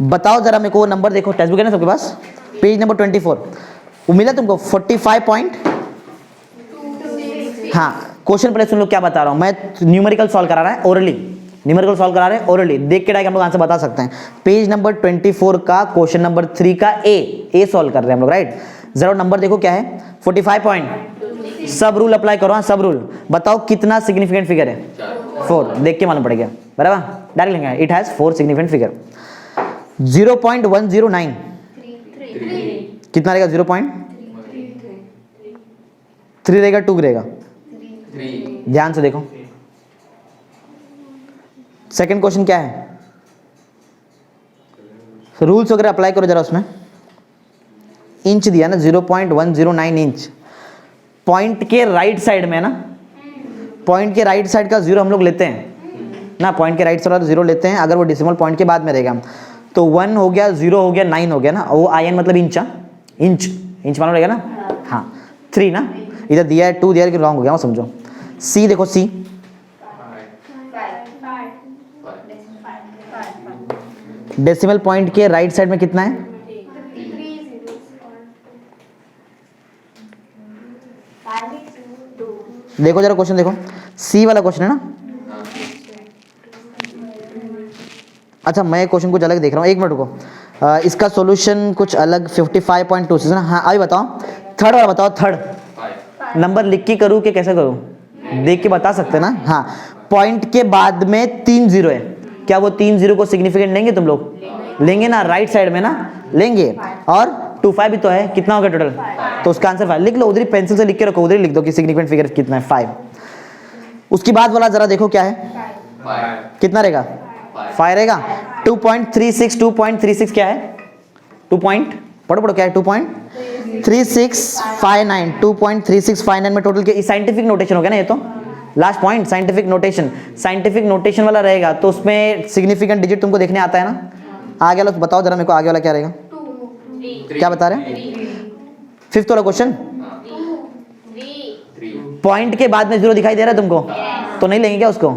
बताओ जरा मेरे को वो नंबर देखो, टेक्स्ट बुक है ना सबके पास? पेज नंबर 24 वो मिला तुमको 45 पॉइंट। हाँ, क्वेश्चन पहले सुन लो क्या बता रहा हूँ मैं। न्यूमेरिकल सॉल्व करा रहा है ओरली, न्यूमेरिकल सॉल्व करा रहे हैं ओरली, देख के डायरेक्ट हम लोग आंसर बता सकते हैं। पेज नंबर 24 का क्वेश्चन नंबर 3 का ए सॉल्व कर रहे हैं हम लोग, राइट? जरा नंबर देखो क्या है? 45 पॉइंट। सब रूल अप्लाई करो, हाँ सब रूल। बताओ कितना सिग्निफिकेंट फिगर है? 4। देख के मालूम पड़ गया, बराबर? डायरेक्ट लेंगे, इट हैज 4 सिग्निफिकेंट फिगर। 0.109 कितना रहेगा? 0.3 रहेगा, 2 रहेगा? ध्यान से देखो, सेकंड क्वेश्चन क्या है? रूल्स वगैरह अप्लाई करो जरा उसमें। इंच दिया ना, 0.109 इंच। पॉइंट के राइट साइड में ना, पॉइंट के राइट साइड का जीरो हम लोग लेते हैं ना, पॉइंट के राइट साइड वाला जीरो लेते हैं अगर वो डेसिमल पॉइंट के बाद में रहेगा। तो 1 हो गया, 0 हो गया, 9 हो गया ना, वो IN मतलब इंच, इंच मालूम रहेगा ना? हाँ, 3 ना, इधर दिया है 2 दिया है कि रॉन्ग हो गया वो समझो। सी देखो, सी डेसिमल पॉइंट के राइट साइड में कितना है? 3 देखो जरा क्वेश्चन देखो, सी वाला क्वेश्चन है ना। अच्छा, मैं क्वेश्चन कुछ अलग देख रहा हूँ, एक मिनट रुको। इसका सॉल्यूशन कुछ अलग 55.26 ना। हाँ अभी बताओ, थर्ड वाला बताओ। थर्ड नंबर लिख के करूँ कि कैसे करूँ? देख के बता सकते ना। हाँ, पॉइंट के बाद में 3 जीरो है, क्या वो 3 जीरो को सिग्निफिकेंट लेंगे तुम लोग? लेंगे ना, राइट साइड में ना लेंगे। और 25 भी तो है, कितना हो गया टोटल? तो उसका आंसर 5 लिख लो, उधर ही पेंसिल से लिख के रखो, उधर ही लिख दो कि सिग्निफिकेंट फिगर कितना है, 5। उसके बाद वाला जरा देखो क्या है, कितना रहेगा? 5 रहेगा। 2.36 2.36 क्या है? 2 पॉइंट पढ़ो क्या है? 2.3659 2.3659 में टोटल के साइंटिफिक नोटेशन हो गया ना ये तो। लास्ट पॉइंट साइंटिफिक नोटेशन वाला रहेगा, तो उसमें सिग्निफिकेंट डिजिट तुमको देखने आता है ना। आगे वाला बताओ जरा मेरे को, आगे वाला क्या रहेगा? क्या बता रहे हैं? 5th वाला क्वेश्चन, पॉइंट के बाद में जीरो दिखाई दे रहा है तुमको? तो नहीं लेंगे क्या उसको?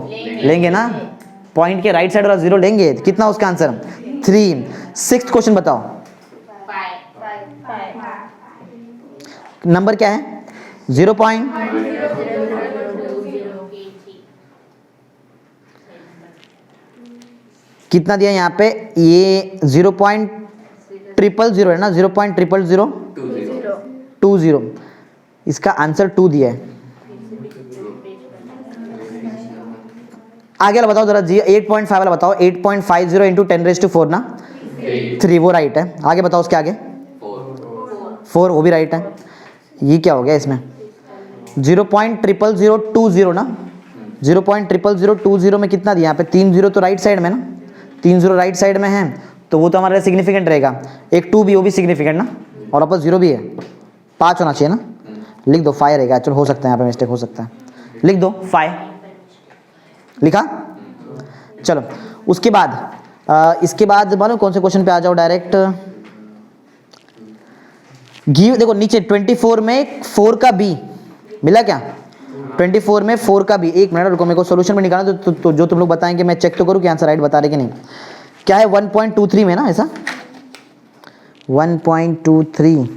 लेंगे ना, पॉइंट के राइट साइड वाला 0 लेंगे। कितना उसका आंसर? 3। 6th क्वेश्चन बताओ, 5 नंबर क्या है? 0 पॉइंट कितना दिया यहाँ पे? ये 0.000 है ना, 0.00020। इसका आंसर 2 दिया है। आगे वाला बताओ जरा जी, 8.5 वाला बताओ। 8.50 इंटू 10⁻⁴ ना, 3, वो राइट है। आगे बताओ उसके आगे। 4, वो भी राइट है। ये क्या हो गया इसमें? 0.00020 ना, 0.00020 में कितना दिया यहाँ पे? 3 0 तो राइट साइड में ना, 3 0 राइट साइड में है, तो वो तो हमारे लिए सिग्निफिकेंट रहेगा। एक 2 भी, वो भी सिग्निफिकेंट ना, और वापस 0 भी है। 5 होना चाहिए ना, लिख दो 5 रहेगा। चलो हो सकता है यहाँ पे मिस्टेक हो सकता है, लिख दो 5। लिखा? चलो उसके बाद इसके बाद मालूम कौन से क्वेश्चन पे आ जाओ डायरेक्ट। गिव, देखो नीचे 24 में 4 का बी मिला क्या? 24 में 4 का बी। 1 मिनट रुको, मेरे को सोल्यूशन में निकालना तो जो तुम लोग बताएंगे मैं चेक तो करूँ कि आंसर राइट बता रहे कि नहीं। क्या है? 1.23 में ना, ऐसा 1.23।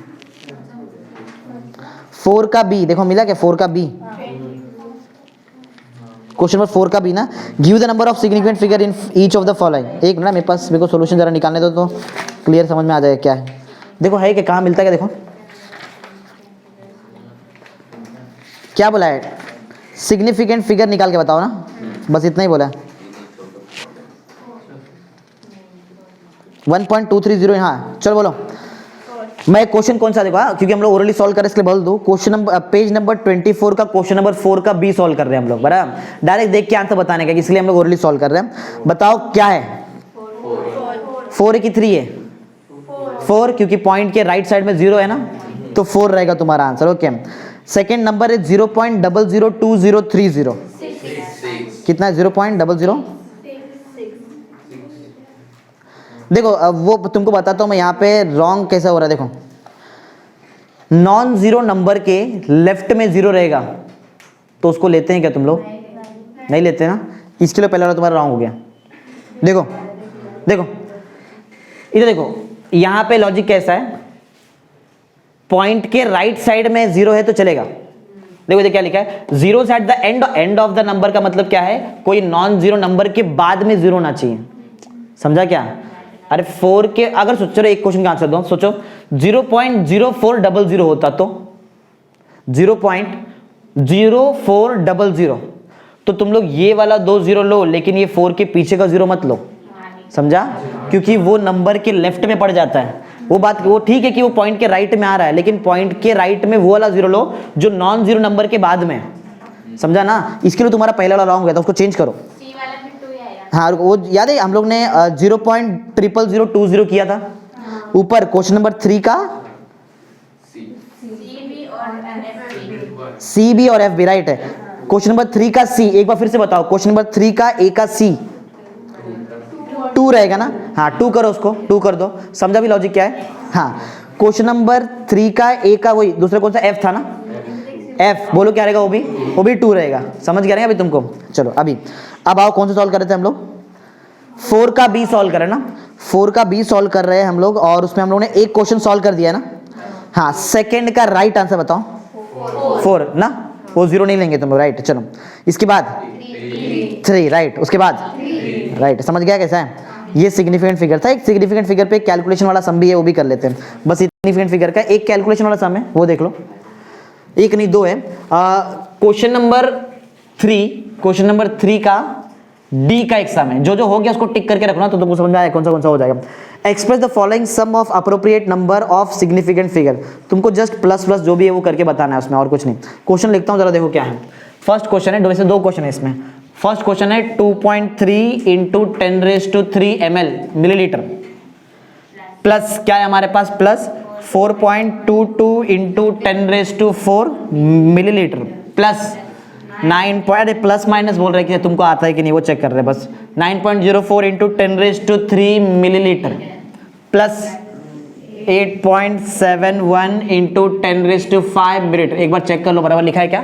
4 का बी देखो मिला क्या? 4 का बी, क्वेश्चन नंबर 4 का बी ना। Give the number of significant figure in each of the following. एक मिनट, मेरे पास, मेरे को सोल्यूशन जरा निकालने दो तो क्लियर समझ में आ जाएगा क्या है। देखो है कि कहाँ मिलता है क्या? देखो क्या बोला है? सिग्निफिकेंट फिगर निकाल के बताओ ना, बस इतना ही बोला है। 1.230। हाँ चलो बोलो। मैं क्वेश्चन कौन सा देखो, क्योंकि हम लोग ओरली सॉल्व कर रहे हैं इसलिए बोल दो। क्वेश्चन नंबर पेज नंबर 24 का क्वेश्चन नंबर 4 का बी सॉल्व कर रहे हैं हम लोग, बराबर। डायरेक्ट देख के आंसर बताने का, इसलिए हम लोग ओरली सॉल्व कर रहे हैं। बताओ क्या है? 4 है कि 3 है? 4, क्योंकि पॉइंट के राइट साइड में 0 है ना, तो 4 रहेगा तुम्हारा आंसर। ओके। सेकेंड नंबर है 0.002030। कितना है? 0.00। देखो अब वो तुमको बताता हूं मैं यहाँ पे रॉन्ग कैसा हो रहा है। देखो नॉन जीरो नंबर के लेफ्ट में 0 रहेगा तो उसको लेते हैं क्या तुम लोग? नहीं लेते ना, इसके लिए पहले वाला तुम्हारा रॉन्ग हो गया। देखो देखो इधर देखो, यहाँ पे लॉजिक कैसा है? पॉइंट के राइट साइड में 0 है तो चलेगा। देखो इधर क्या लिखा है? 0 eight the end of the number का मतलब क्या है? कोई नॉन जीरो नंबर के बाद में 0 होना चाहिए। समझा क्या? अरे 4 के अगर सोचो, एक क्वेश्चन का आंसर दो, सोचो 0.0400 होता तो 0.0400, तो तुम लोग ये वाला 2 0 लो, लेकिन ये 4 के पीछे का 0 मत लो। समझा? क्योंकि वो नंबर के लेफ्ट में पड़ जाता है। वो बात, वो ठीक है कि वो पॉइंट के राइट में आ रहा है, लेकिन पॉइंट के राइट में वो वाला 0 लो जो नॉन जीरो नंबर के बाद में। समझा ना? इसके लिए तुम्हारा पहला वाला रॉन्ग हो गया था, उसको चेंज करो। हाँ वो याद है, हम लोग ने 0.00020 किया था। ऊपर क्वेश्चन नंबर 3 का सी बी और एफ बी राइट है। क्वेश्चन नंबर 3 का सी, एक बार फिर से बताओ, क्वेश्चन नंबर 3 का ए का सी 2 रहेगा ना। हाँ 2 करो, उसको 2 कर दो। समझा भी लॉजिक क्या है? हाँ क्वेश्चन नंबर 3 का ए का वही दूसरा कौन सा? एफ था ना, एफ बोलो क्या रहेगा? वो भी 2 रहेगा। समझ गया अभी तुमको? चलो अभी अब आओ, कौन सा सॉल्व कर रहे थे हम लोग? 4 का बी सॉल्व कर रहे हैं ना, 4 का बी सॉल्व कर रहे हैं हम लोग, और उसमें हम लोगों ने एक क्वेश्चन सॉल्व कर दिया है ना। हाँ सेकंड का राइट आंसर बताओ। 4 ना, वो 0 नहीं लेंगे तुम लोग, राइट। चलो इसके बाद 3 राइट, उसके बाद राइट। समझ गया कैसा है? ये सिग्निफिकेंट फिगर था। एक सिग्निफिकेंट फिगर पे कैलकुलेशन वाला सम भी है, वो भी कर लेते हैं। बस सिग्निफिकेंट फिगर का एक कैलकुलेशन वाला सम है, वो देख लो। एक नहीं 2 है। क्वेश्चन नंबर 3 का डी का एक सम है। जो हो गया उसको टिक करके रखना, तो तुमको समझ में आएगा कौन सा हो जाएगा। Express the following sum of appropriate number of significant figure. तुमको जस्ट प्लस जो भी है वो करके बताना है उसमें, और कुछ नहीं। क्वेश्चन लिखता हूँ जरा, देखो क्या है। फर्स्ट क्वेश्चन है, वैसे 2 क्वेश्चन है इसमें। फर्स्ट क्वेश्चन है 2.3 इंटू 10⁻³ ml मिलीलीटर, प्लस क्या है हमारे पास? Plus 4.22 into 10⁻⁴ millilitre, plus 9 plus minus बोल रहे हैं कि तुमको आता है कि नहीं वो चेक कर रहे हैं बस। 9.04 into 10⁻³ millilitre, plus 8.71 into 10⁵ millilitre. एक बार चेक कर लो बराबर लिखा है क्या?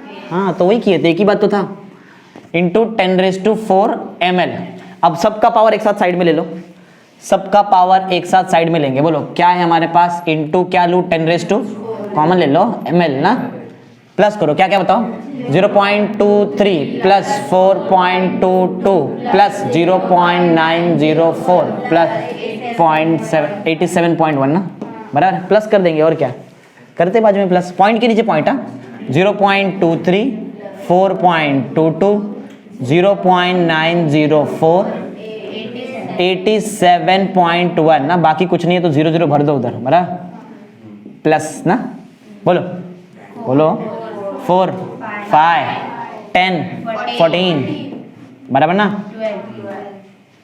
हाँ तो वही किए थे, एक ही बात तो था, इंटू 10⁴ ml। अब सबका पावर एक साथ साइड में ले लो, सबका पावर एक साथ साइड में लेंगे, बोलो क्या है हमारे पास, इंटू क्या लूँ 10⁻, कॉमन ले लो ml ना, प्लस करो क्या क्या बताओ, 0.23 प्लस 4.22 प्लस 0.904 प्लस 87.1 ना, बराबर, प्लस कर देंगे और क्या करते बाजू में प्लस, पॉइंट के नीचे पॉइंट, हाँ 0.23 4.22 0.904 87.1 ना, बाकी कुछ नहीं है तो 0 0 भर दो उधर, बराबर, प्लस ना, बोलो बोलो 4 5 10 14 बराबर ना,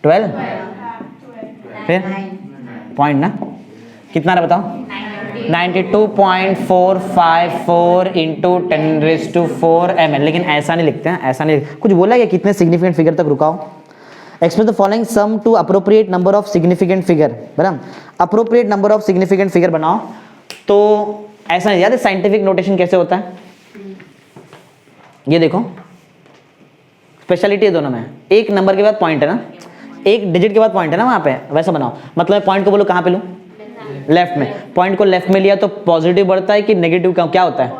12 फिर पॉइंट ना, कितना रहा बताओ, 92.454 इंटू 10⁴ ml। लेकिन ऐसा नहीं लिखते हैं, ऐसा नहीं, कुछ बोला है कितने सिग्निफिकेंट फिगर तक रुकाओ, express the following sum to appropriate number of significant figure, बराबर, appropriate number of significant figure बनाओ। तो ऐसा नहीं याद है साइंटिफिक नोटेशन कैसे होता है, ये देखो स्पेशलिटी है दोनों में, एक नंबर के बाद पॉइंट है ना, एक डिजिट के बाद पॉइंट है ना, वहां पे वैसा बनाओ, मतलब पॉइंट को बोलो कहाँ पे लूँ, लेफ्ट में, पॉइंट को लेफ्ट में लिया तो पॉजिटिव बढ़ता है कि नेगेटिव क्या होता है,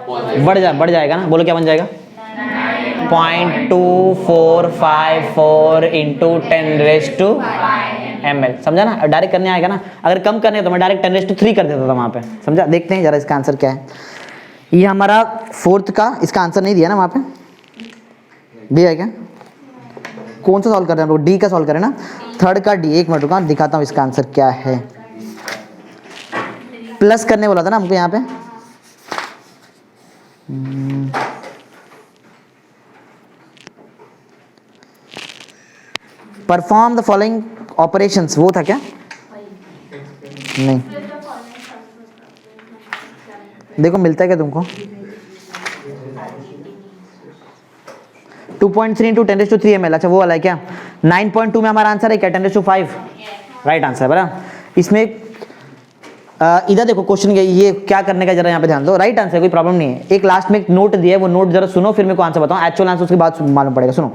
बढ़ जाएगा ना, बोलो क्या बन जाएगा, 0.2454 इंटू 10⁻, ml, समझा ना, डायरेक्ट करने आएगा ना, अगर कम करने तो मैं डायरेक्ट 10⁻³ कर देता था वहाँ पे, समझा। देखते हैं जरा इसका आंसर क्या है, ये हमारा 4th का, इसका आंसर नहीं दिया ना वहाँ पे, दिया है क्या, कौन सा सॉल्व कर रहे हैं हम लोग, डी का सॉल्व करें ना, 3rd का डी, एक मिनट रुका दिखाता हूँ इसका आंसर क्या है, प्लस करने बोला था ना हमको यहाँ पे, परफॉर्म द फॉलोइंग ऑपरेशंस, वो था क्या, नहीं देखो मिलता है क्या तुमको, 2.3 इंटू 10⁻³ ml, अच्छा वो वाला है क्या, 9.2 में हमारा आंसर है क्या, 10⁵, राइट आंसर, बराबर। इसमें इधर देखो क्वेश्चन ये क्या करने का, जरा यहाँ पे ध्यान दो, राइट आंसर, कोई प्रॉब्लम नहीं है। एक लास्ट में एक नोट दिया है, वो नोट जरा सुनो, फिर मेरे को आंसर बताओ, एक्चुअल आंसर उसके बाद मालूम पड़ेगा। सुनो,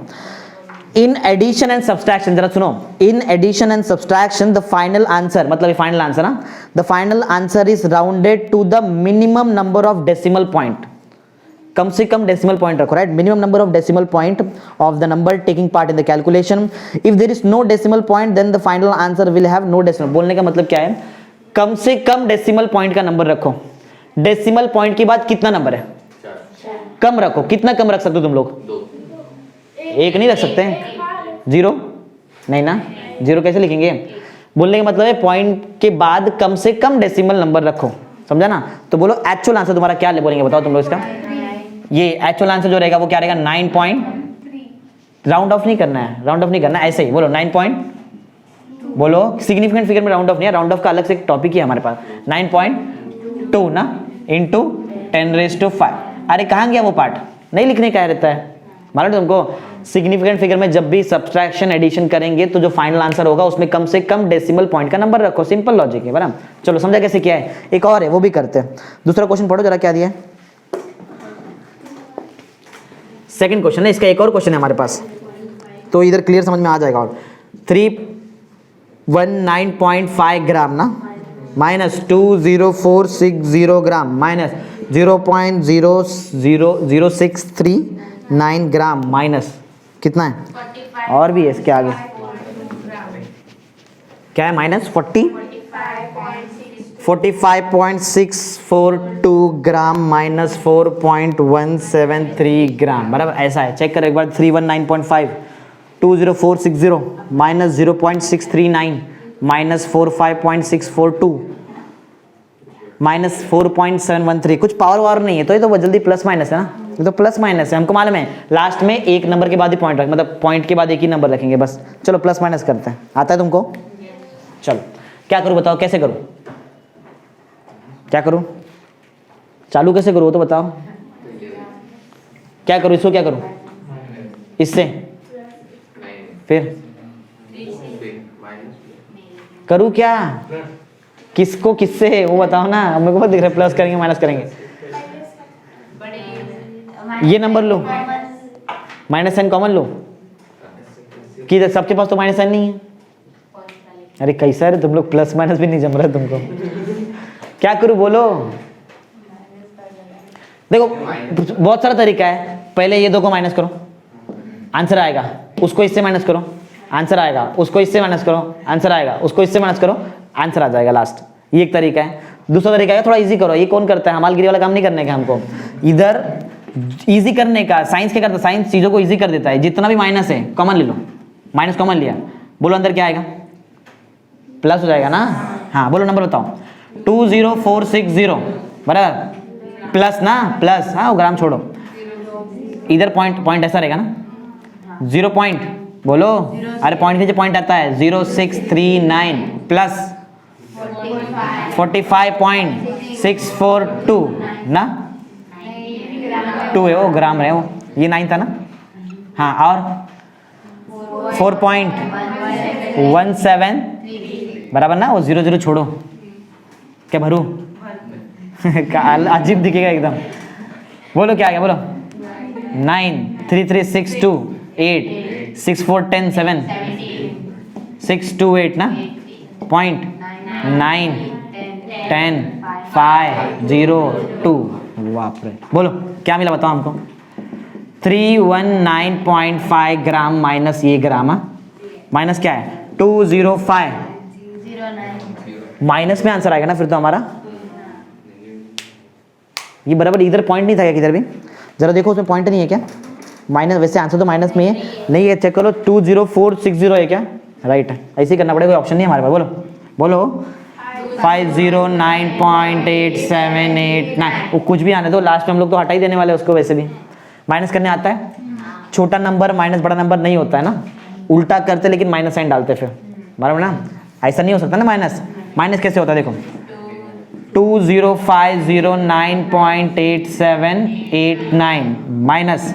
इन एडिशन एंड सब्सट्रैक्शन, जरा सुनो, in addition and subtraction the final answer, मतलब ये फाइनल आंसर ना, the final answer is rounded to the minimum number of decimal point, कम से कम डेसिमल पॉइंट रखो, right, minimum number of decimal point of the number taking part in the calculation, if there is no decimal point then the final answer will have no decimal. बोलने का मतलब क्या है, कम से कम डेसिमल पॉइंट का नंबर रखो, डेसिमल पॉइंट के बाद कितना नंबर है, कम रखो, कितना कम रख सकते हो तुम लोग, एक नहीं रख सकते हैं, 0 नहीं ना, 0 कैसे लिखेंगे? बोलने का मतलब है पॉइंट के बाद कम से कम डेसिमल नंबर रखो, समझा ना? तो बोलो एक्चुअल आंसर तुम्हारा क्या ले बोलेंगे, बताओ तुम लोग इसका। ये एक्चुअल आंसर जो रहेगा वो क्या रहेगा? 9 पॉइंट, राउंड ऑफ नहीं करना है, राउंड ऑफ नहीं करना है, ऐसे ही बोलो 9 पॉइंट, बोलो सिग्निफिकेंट फिगर में राउंड ऑफ नहीं है, राउंड ऑफ का अलग से एक टॉपिक ही है हमारे पास। 9.2 ना इंटू 10⁵. अरे कहाँ गया वो पार्ट, नहीं लिखने का रहता है, मालूम तुमको? सिग्निफिकेंट फिगर में जब भी सब्सट्रैक्शन एडिशन करेंगे तो जो फाइनल आंसर होगा उसमें कम से कम डेसिमल पॉइंट का नंबर रखो, सिंपल लॉजिक है बराबर। चलो समझा कैसे किया है? एक और है वो भी करते हैं। दूसरा क्वेश्चन पढ़ो जरा, क्या दिया है? सेकंड क्वेश्चन है, इसका एक और क्वेश्चन है हमारे पास, तो इधर क्लियर समझ में आ जाएगा। और 319.5 ग्राम ना माइनस 20460 ग्राम माइनस 0.00639 ग्राम माइनस कितना है? और भी है इसके आगे, क्या है? माइनस 45.642 ग्राम माइनस 4.173 ग्राम बराबर, ऐसा है। चेक करो एक बार, 319.5 20460 माइनस 0.639 माइनस 45.642 माइनस 4.713, कुछ पावर वावर नहीं है तो ये तो जल्दी प्लस माइनस है ना, ये तो प्लस माइनस है, हमको मालूम है। लास्ट में एक नंबर के बाद ही पॉइंट रख, मतलब पॉइंट के बाद एक ही नंबर रखेंगे बस। चलो प्लस माइनस करते हैं, आता है तुमको? चलो क्या करूँ बताओ, कैसे करूँ, क्या करूँ, चालू कैसे करूँ तो बताओ, क्या करूँ? इसको क्या करूँ? इससे फिर करूँ क्या? किसको किससे वो बताओ ना, मेरे को बहुत दिख रहा है। प्लस करेंगे माइनस करेंगे, ये नंबर लो, माइनस साइन कॉमन लो, कि सबके पास तो माइनस साइन नहीं है। अरे कैसा है तुम लोग, प्लस माइनस भी नहीं जम रहा है तुमको, क्या करूँ बोलो? देखो बहुत सारा तरीका है, पहले ये दो को माइनस करो, आंसर आएगा, उसको इससे माइनस करो, आंसर आएगा, उसको इससे माइनस करो, आंसर आएगा, उसको इससे माइनस करो, आंसर आ जाएगा लास्ट। ये एक तरीका है। दूसरा तरीका है थोड़ा इजी करो, ये कौन करता है? हमालगिरी वाला काम नहीं करने का हमको, इधर इजी करने का। साइंस क्या करता है? साइंस चीजों को इजी कर देता है। जितना भी माइनस है कॉमन ले लो, माइनस कॉमन लिया, बोलो अंदर क्या आएगा? प्लस हो जाएगा ना। हाँ बोलो नंबर बताओ। 20460 बराबर प्लस ना, प्लस, हाँ वो ग्राम छोड़ो, इधर पॉइंट, पॉइंट ऐसा रहेगा ना, 0 पॉइंट बोलो, अरे पॉइंट नीचे पॉइंट आता है, 0639 प्लस 45.642 ना, 2 है वो, ग्राम है वो, ये 9 था ना। हाँ और 4.17 बराबर ना, वो 0 छोड़ो, क्या भरू? अजीब दिखेगा एकदम। बोलो क्या आ गया, बोलो 9 3362 8 6410 7 628 ना, पॉइंट 9 10 5 0 2। बाप रे, बोलो क्या मिला बताओ हमको? 319.5 ग्राम माइनस ये ग्राम, माइनस क्या है? 205 माइनस में आंसर आएगा ना फिर तो हमारा। ये बराबर, इधर पॉइंट नहीं था क्या किधर भी? जरा देखो उसमें पॉइंट नहीं है क्या? माइनस, वैसे आंसर तो माइनस में है, नहीं है, चेक करो। 20460 है क्या? राइट है, ऐसे ही करना पड़ेगा, कोई ऑप्शन नहीं है हमारे पास। बोलो बोलो 509.8789, वो कुछ भी आने दो, लास्ट में हम लोग तो हटा ही देने वाले उसको। वैसे भी माइनस करने आता है, छोटा नंबर माइनस बड़ा नंबर नहीं होता है ना, उल्टा करते लेकिन माइनस साइन डालते फिर, बराबर ना। ऐसा नहीं हो सकता ना, माइनस माइनस कैसे होता है देखो, 20509.8789 माइनस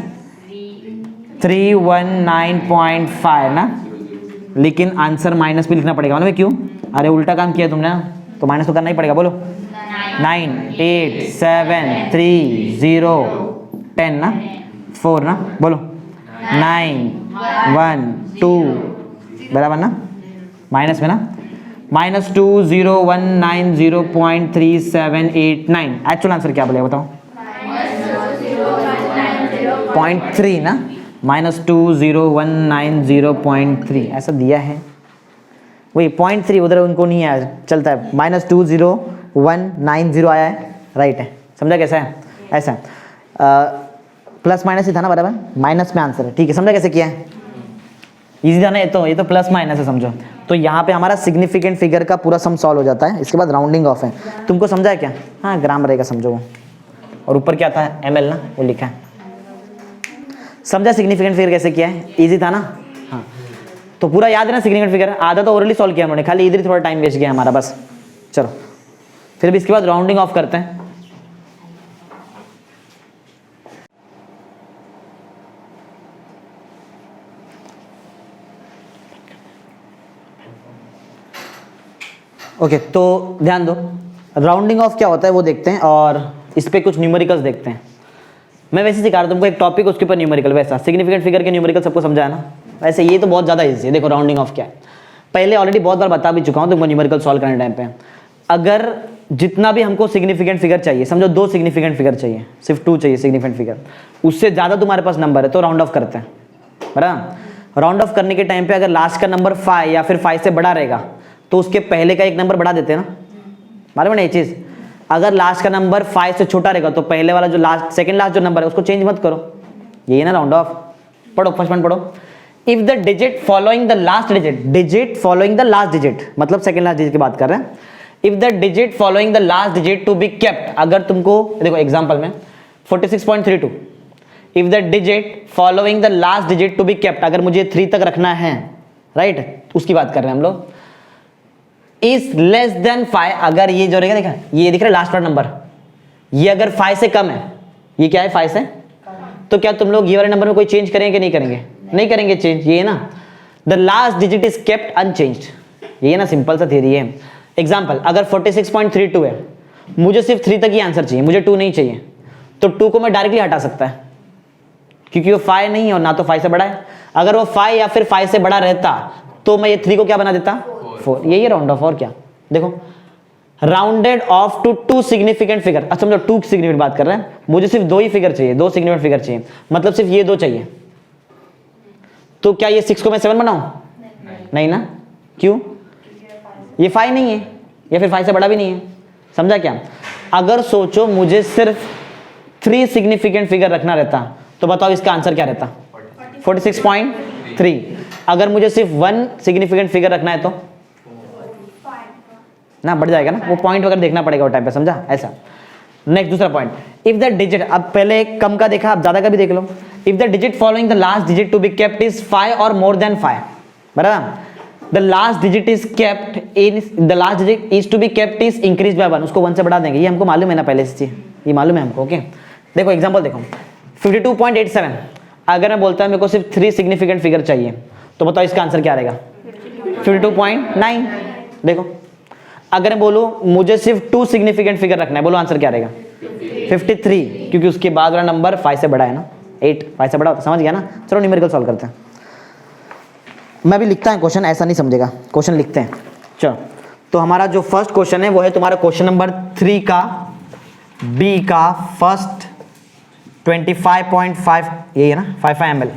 319.5 ना, लेकिन आंसर माइनस भी लिखना पड़ेगा, मालूम है क्यों? अरे उल्टा काम किया तुमने ना, तो माइनस तो करना ही पड़ेगा। बोलो 9 8 7 3 0 10 ना, 4 ना, बोलो 9 1 2 बराबर ना, माइनस में ना, माइनस 20190.3789। एक्चुअल आंसर क्या बोलेगा बताओ? 0.3 ना, माइनस 20190.3 ऐसा दिया है, वही 0.3 उधर उनको नहीं आया, चलता है। माइनस 20190 आया है, राइट है। समझा कैसा है? ऐसा प्लस माइनस ही था ना, बराबर, माइनस में आंसर है, ठीक है। समझा कैसे किया है? इजी था ना, ये तो प्लस माइनस है समझो। तो यहाँ पे हमारा सिग्निफिकेंट फिगर का पूरा सम सॉल्व हो जाता है। इसके बाद राउंडिंग ऑफ है, तुमको समझा है क्या? हाँ ग्राम रहेगा समझो वो, और ऊपर क्या था ml ना, वो लिखा है। समझा सिग्निफिकेंट फिगर कैसे किया है? इजी था ना? हाँ तो पूरा याद है ना सिग्निफिकेंट फिगर? आधा तो ओरली सॉल्व किया हमने, खाली इधर ही थोड़ा टाइम वेस्ट गया हमारा बस। चलो फिर भी इसके बाद राउंडिंग ऑफ करते हैं। ओके तो ध्यान दो, राउंडिंग ऑफ क्या होता है वो देखते हैं, और इस पे कुछ न्यूमेरिकल्स देखते हैं। मैं वैसे सिखा रहा हूँ तुमको एक टॉपिक, उसके ऊपर न्यूमेरिकल। वैसा सिग्निफिकेंट फिगर के न्यूमेरिकल सबको समझाया ना? वैसे ये तो बहुत ज़्यादा ईजी है। देखो राउंडिंग ऑफ क्या है, पहले ऑलरेडी बहुत बार बता भी चुका हूँ तुमको न्यूमेरिकल सॉल्व करने टाइम पे। अगर जितना भी हमको सिग्निफिकेंट फिगर चाहिए, समझो 2 सिग्निफिकेंट फिगर चाहिए, सिर्फ 2 चाहिए सिग्निफिकेंट फिगर, उससे ज़्यादा तुम्हारे पास नंबर है तो राउंड ऑफ करते हैं, बराबर। राउंड ऑफ करने के टाइम पे अगर लास्ट का नंबर 5 या फिर 5 से बड़ा रहेगा तो उसके पहले का एक नंबर बढ़ा देते हैं ना, मालूम है ना ये चीज़? अगर लास्ट का नंबर 5 से छोटा रहेगा तो पहले वाला जो लास्ट सेकंड लास्ट जो नंबर है उसको चेंज मत करो। ये है ना राउंड ऑफ। पढ़ो फर्स्ट पॉइंट पढ़ो। If the digit following the last digit following the last digit, मतलब सेकंड लास्ट डिजिट की बात कर रहे हैं। If the digit following the last digit to be kept, अगर तुमको देखो एग्जांपल में 46.32, if the digit following the last digit to be kept, अगर मुझे 3 तक रखना है, राइट, उसकी बात कर रहे हैं हम लोग। इज लेस देन 5, अगर ये जो रहेगा, देखा ये दिख रहा है लास्ट वाला नंबर, ये अगर 5 से कम है, ये क्या है 5 से, तो क्या तुम लोग ये वाले नंबर में कोई चेंज करेंगे कि नहीं करेंगे? नहीं करेंगे चेंज, ये है ना। The last digit is kept unchanged, ये है ना, सिंपल सा थ्योरी है। एग्जांपल, अगर 46.32 है, मुझे सिर्फ 3 तक ही आंसर चाहिए, मुझे 2 नहीं चाहिए, तो 2 को मैं डायरेक्टली हटा सकता है क्योंकि वो 5 नहीं है और ना तो 5 से बड़ा है। अगर वो 5 या फिर 5 से बड़ा रहता तो मैं ये 3 को क्या बना देता? 4। यही राउंड ऑफ, और क्या। देखो rounded off to 2 significant figure. अच्छा समझो 2 सिग्निफिकेंट बात कर रहे हैं, मुझे सिर्फ 2 ही फिगर चाहिए, 2 सिग्निफिकेंट फिगर चाहिए, मतलब सिर्फ ये 2 चाहिए। तो क्या ये 6 को मैं 7 बनाऊं? नहीं ना, क्यों? ये 5 नहीं है या फिर 5 से बड़ा भी नहीं है, समझा क्या? अगर सोचो मुझे सिर्फ 3 सिग्निफिकेंट फिगर रखना रहता तो बताओ इसका आंसर क्या रहता? 46.3। अगर मुझे सिर्फ 1 सिग्निफिकेंट फिगर रखना है तो ना बढ़ जाएगा ना, वो पॉइंट वगैरह देखना पड़ेगा वो टाइम पे, समझा? ऐसा। नेक्स्ट दूसरा पॉइंट, इफ द डिजिट, अब पहले एक कम का देखा, अब ज्यादा का भी देख लो। If the digit following the last digit to be kept is 5 और मोर देन 5, बराबर। The last digit is kept in, the last digit is to be kept is increase by 1, उसको 1 से बढ़ा देंगे, ये हमको मालूम है ना पहले से, ये मालूम है हमको। ओके देखो एग्जांपल देखो 52.87, अगर मैं बोलता हूं मेरे को सिर्फ 3 सिग्निफिकेंट फिगर चाहिए तो बताओ इसका आंसर क्या रहेगा? 52.9। देखो अगर मैं बोलूं मुझे सिर्फ 2 सिग्निफिकेंट फिगर रखना है, बोलो आंसर क्या रहेगा? 53, क्योंकि उसके बाद वाला नंबर 5 से बड़ा है ना, 8 5 से बड़ा होता, समझ गया ना? चलो न्यूमेरिकल सॉल्व करते हैं। मैं भी लिखता हूं क्वेश्चन, ऐसा नहीं समझेगा, क्वेश्चन लिखते हैं। चलो तो हमारा जो फर्स्ट क्वेश्चन है वो है तुम्हारा क्वेश्चन नंबर 3 का बी का फर्स्ट 25.5, यही है ना 55 ml।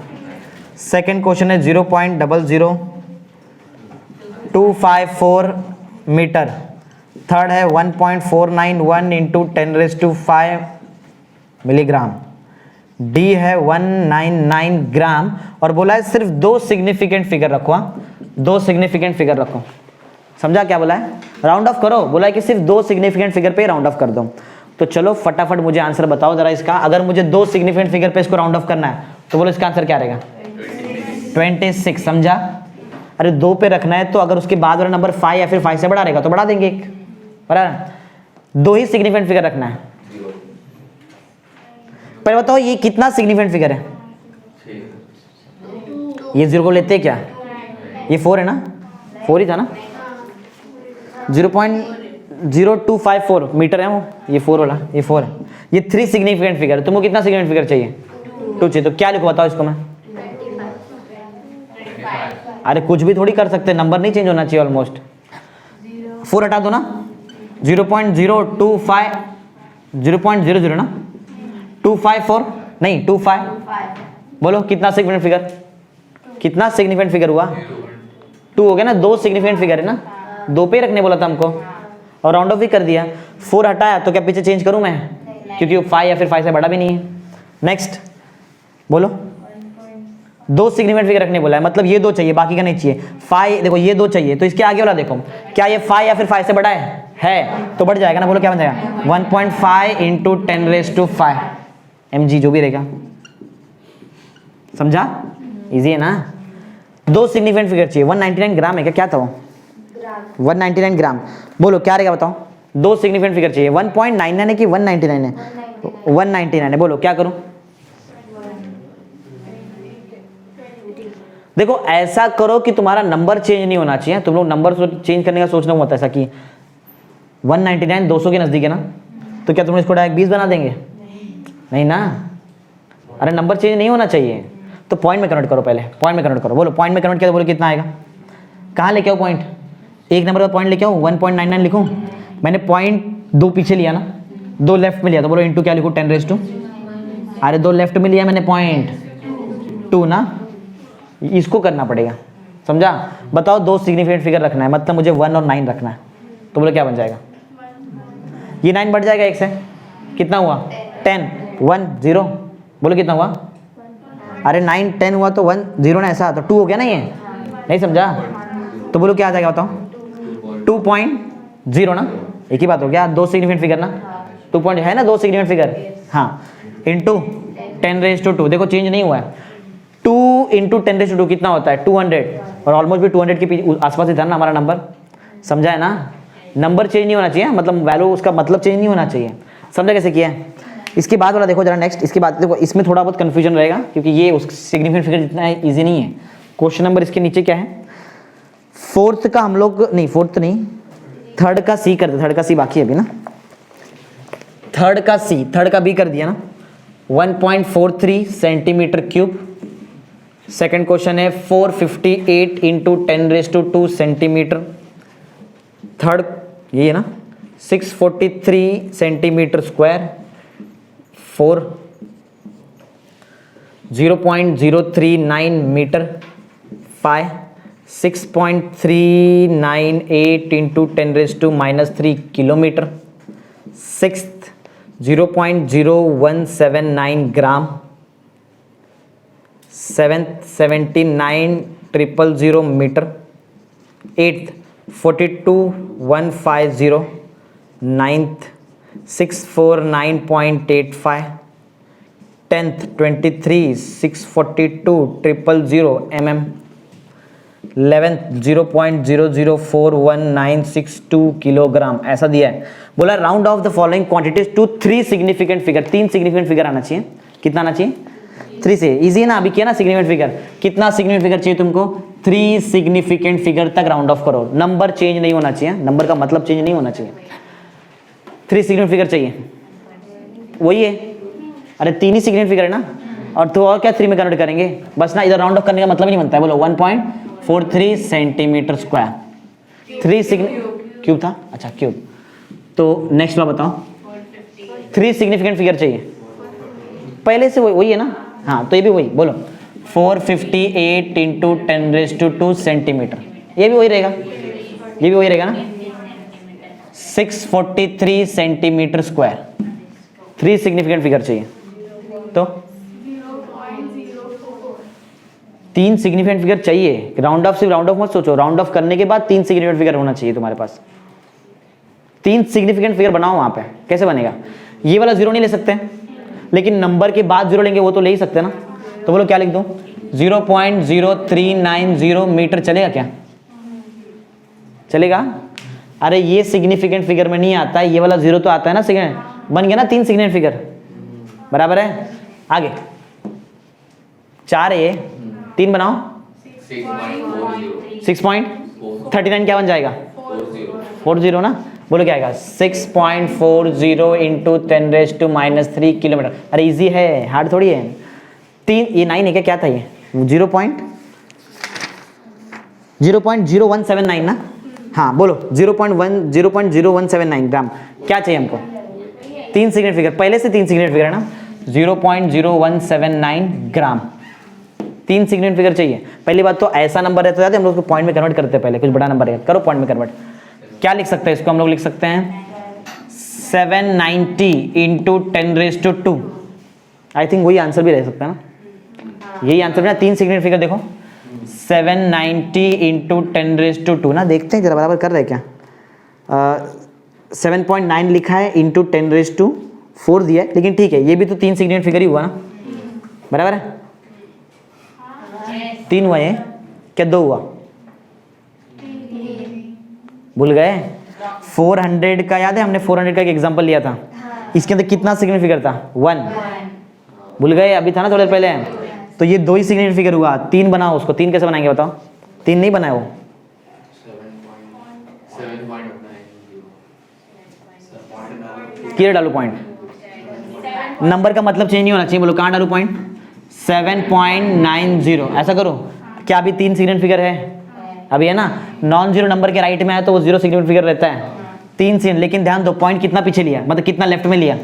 सेकेंड क्वेश्चन है 0.00254 मीटर। थर्ड है 1.491 इंटू 10⁵ मिलीग्राम। डी है 199 ग्राम, और बोला है सिर्फ 2 सिग्निफिकेंट फिगर रखो, 2 सिग्निफिकेंट फिगर रखो, समझा क्या बोला है? राउंड ऑफ करो, बोला है कि सिर्फ 2 सिग्निफिकेंट फिगर पे राउंड ऑफ कर दो। तो चलो फटाफट मुझे आंसर बताओ जरा इसका। अगर मुझे 2 सिग्निफिकेंट फिगर पे इसको राउंड ऑफ करना है तो बोलो इसका आंसर क्या रहेगा? 26, समझा? अरे 2 पे रखना है तो अगर उसके बाद वाला नंबर 5 या फिर 5 से बड़ा रहेगा तो बढ़ा देंगे 1, बराबर। 2 ही सिग्निफिकेंट फिगर रखना है। पर बताओ ये कितना सिग्निफिकेंट फिगर है? ये 0 को लेते हैं क्या? ये 4 है ना, 4 ही था ना, 0.0254 मीटर है वो, ये 4 वाला, ये 4 है। ये 3 सिग्निफिकेंट फिगर है, तुमको कितना सिग्निफिकेंट फिगर चाहिए? 2 चाहिए, तो क्या लिखो बताओ इसको मैं? अरे कुछ भी थोड़ी कर सकते, नंबर नहीं चेंज होना चाहिए ऑलमोस्ट। 4 हटा दो ना, 0.025 0.00 ना, 254 नहीं 25, बोलो कितना सिग्निफिकेंट फिगर? कितना सिग्निफिकेंट फिगर हुआ? 2 हो गया ना, 2 सिग्निफिकेंट फिगर है ना, 2 पे रखने बोला था हमको और राउंड ऑफ भी कर दिया। 4 हटाया तो क्या पीछे चेंज करूं मैं? क्योंकि 5 या फिर 5 से बड़ा भी नहीं है। नेक्स्ट बोलो दो सिग्निफिकेंट फिगर रखने बोला है, मतलब ये दो चाहिए, बाकी का नहीं चाहिए। 5 देखो ये दो चाहिए, तो इसके आगे वाला देखो, क्या ये 5 या फिर 5 से बड़ा है तो बढ़ जाएगा ना, बोलो क्या बन जाएगा 1.5 इंटू 10⁵ mg जो भी रहेगा। समझा? इजी है ना। दो सिग्निफिकेंट फिगर चाहिए। 199 ग्राम है क्या था वो? 199 ग्राम। बोलो क्या रहेगा बताओ? दो सिग्निफिकेंट फिगर चाहिए। 1.99 है कि 199 है? 199 है। बोलो क्या करूं? देखो ऐसा करो कि तुम्हारा नंबर चेंज नहीं होना चाहिए। तुम लोग नंबर चेंज करने का सोचना होता है ऐसा कि 199 200 के नजदीक है ना, तो क्या तुम इसको डायरेक्ट 20 बना देंगे? नहीं ना। अरे नंबर चेंज नहीं होना चाहिए, तो पॉइंट में कन्वर्ट करो। पहले पॉइंट में कन्वर्ट करो। बोलो पॉइंट में कन्वर्ट किया तो बोलो कितना आएगा? कहाँ लेके आओ पॉइंट? एक नंबर का पॉइंट लेके आओ। 1.99 लिखूं? मैंने पॉइंट दो पीछे लिया ना, दो लेफ्ट में लिया, तो बोलो इंटू क्या लिखूं? 10⁻²। अरे दो लेफ्ट में लिया मैंने पॉइंट 2 ना, इसको करना पड़ेगा। समझा? बताओ दो सिग्निफिकेंट फिगर रखना है, मतलब मुझे 1 और 9 रखना है, तो बोलो क्या बन जाएगा? ये 9 बढ़ जाएगा 1 से, कितना हुआ? 10 1 0। बोलो कितना हुआ? अरे 9 10 हुआ तो 1 0 ना, ऐसा तो 2 हो गया ना। ये नहीं समझा? तो बोलो क्या आ जाएगा बताओ? 2.0 ना, एक ही बात हो गया। दो सिग्निफिकेंट फिगर ना, 2 पॉइंट है ना, दो सिग्निफिकेंट फिगर। हाँ, इंटू 10⁻²। देखो चेंज नहीं हुआ है। 2 इंटू 10⁻² कितना होता है? 200। और ऑलमोस्ट भी 200 के आसपास ही था ना हमारा नंबर। समझा है ना? नंबर चेंज नहीं होना चाहिए, मतलब वैल्यू उसका मतलब चेंज नहीं होना चाहिए। समझा कैसे किया है? इसके बाद वाला देखो जरा नेक्स्ट। इसके बाद देखो इसमें थोड़ा बहुत कंफ्यूजन रहेगा, क्योंकि ये उस सिग्निफिकेंट फिगर जितना ईजी नहीं है। क्वेश्चन नंबर इसके नीचे क्या है? फोर्थ का हम लोग नहीं, फोर्थ नहीं, थर्ड का सी कर दे। थर्ड का सी बाकी है अभी ना, थर्ड का सी, थर्ड का बी कर दिया ना। 1.43 सेंटीमीटर क्यूब। सेकंड क्वेश्चन है 458 इंटू 10⁻² सेंटीमीटर। थर्ड ये है ना 643 centimetre square. 0.039 metre. 5 6.398 into 10⁻³ kilometre. Sixth 0.0179 gram. Seventh 79,000 metre. Eighth 42,150। Ninth 649.85। Tenth 23,642,000 mm। 11th 0.004196 kilogram ऐसा दिया है। बोला round off the following quantities to 3 significant figure. 3 significant figure आना चाहिए। कितना आना चाहिए? 3 से। इजी है ना, अभी किया ना सिग्निफिकेंट फिगर। कितना सिग्निफिकेंट फिगर चाहिए तुमको? 3 सिग्निफिकेंट फिगर तक राउंड ऑफ करो। नंबर चेंज नहीं होना चाहिए, नंबर का मतलब चेंज नहीं होना चाहिए। 3 सिग्निफिकेंट फिगर चाहिए, वही है। अरे 3 ही सिग्निफिकेंट फिगर है ना, और तो और क्या 3 में कन्वर्ट करेंगे बस ना। इधर राउंड ऑफ करने का मतलब ही नहीं बनता है। बोलो 1.43 सेंटीमीटर स्क्वायर। 3 क्यूब था, अच्छा क्यूब। तो नेक्स्ट वाला बताओ। 3 सिग्निफिकेंट फिगर चाहिए, पहले से वही है ना। हाँ तो ये भी वही। बोलो 458 इंटू 10⁻² सेंटीमीटर। ये भी वही रहेगा, ये भी वही रहेगा ना। 643 सेंटीमीटर स्क्वायर। 3 सिग्निफिकेंट फिगर चाहिए, तो 3 सिग्निफिकेंट फिगर चाहिए। राउंड ऑफ, सिर्फ राउंड ऑफ मत सोचो, राउंड ऑफ करने के बाद 3 सिग्निफिकेंट फिगर होना चाहिए तुम्हारे पास। 3 सिग्निफिकेंट फिगर बनाओ वहां पे। कैसे बनेगा? ये वाला 0 नहीं ले सकते, लेकिन नंबर के बाद 0 लेंगे वो तो ले ही सकते ना। तो बोलो क्या लिख दूं? 0.0390 मीटर। चलेगा क्या? चलेगा? अरे ये सिग्निफिकेंट फिगर में नहीं आता है, ये वाला 0 तो आता है ना। सिग्निफिकेंट बन गया ना 3 सिग्निफिकेंट फिगर, बराबर है। आगे 4 है, ये 3 बनाओ। 6.39 क्या बन जाएगा? 40 ना। बोलो क्या आएगा? 6.40 इंटू 10⁻³ किलोमीटर। अरे इजी है, हार्ड थोड़ी है। 3 ये 9 है क्या था? ये 0.0179 ना। हाँ बोलो 0.0179 ग्राम। क्या चाहिए हमको? 3 सिग्निफिकेंट फिगर, पहले से 3 सिग्निफिकेंट फिगर है ना। 0.0179 ग्राम। 3 सिग्निफिकेंट फिगर चाहिए। पहली बात तो ऐसा नंबर रहता है हम लोग उसको पॉइंट में कन्वर्ट करते हैं। पहले कुछ बड़ा नंबर है, करो पॉइंट में कन्वर्ट। क्या लिख सकते हैं इसको? हम लोग लिख सकते हैं 790 इंटू 10⁻²। आई थिंक वही आंसर भी रह सकता है ना। यही आंसर ना, 3 सिग्निफिकेंट फिगर देखो, 790 इंटू 10⁻², ना देखते हैं जरा बराबर कर रहे क्या। 7.9 लिखा है इंटू 10⁻4 दिया है, लेकिन ठीक है ये भी तो 3 सिग्निफिकेंट फिगर ही हुआ ना, बराबर है। 3 हुआ ये, क्या 2 हुआ, भूल गए। 400 का याद है, हमने 400 का एक एग्जांपल लिया था, इसके अंदर कितना सिग्निफिकेंट फिगर था, 1, भूल गए, अभी था ना थोड़ी देर पहले। तो ये 2 ही सिग्निफिकेंट फिगर हुआ, 3 बनाओ उसको, 3 कैसे बनाएंगे बताओ, 3 नहीं बनाए वो, 7.7.90 किधर डालू पॉइंट, नंबर का मतलब चेंज नहीं होना चाहिए, बोलो कहाँ डालू पॉइंट, 7.90, ऐसा करो। क्या अभी 3 सिग्निफिकेंट फिगर है, अभी है ना, नॉन जीरो नंबर के राइट में है तो वो 0 सिग्निफिकेंट फिगर रहता है, 3 सिग्निफिकेंट, लेकिन ध्यान दो पॉइंट कितना पीछे लिया, मतलब कितना लेफ्ट में लिया,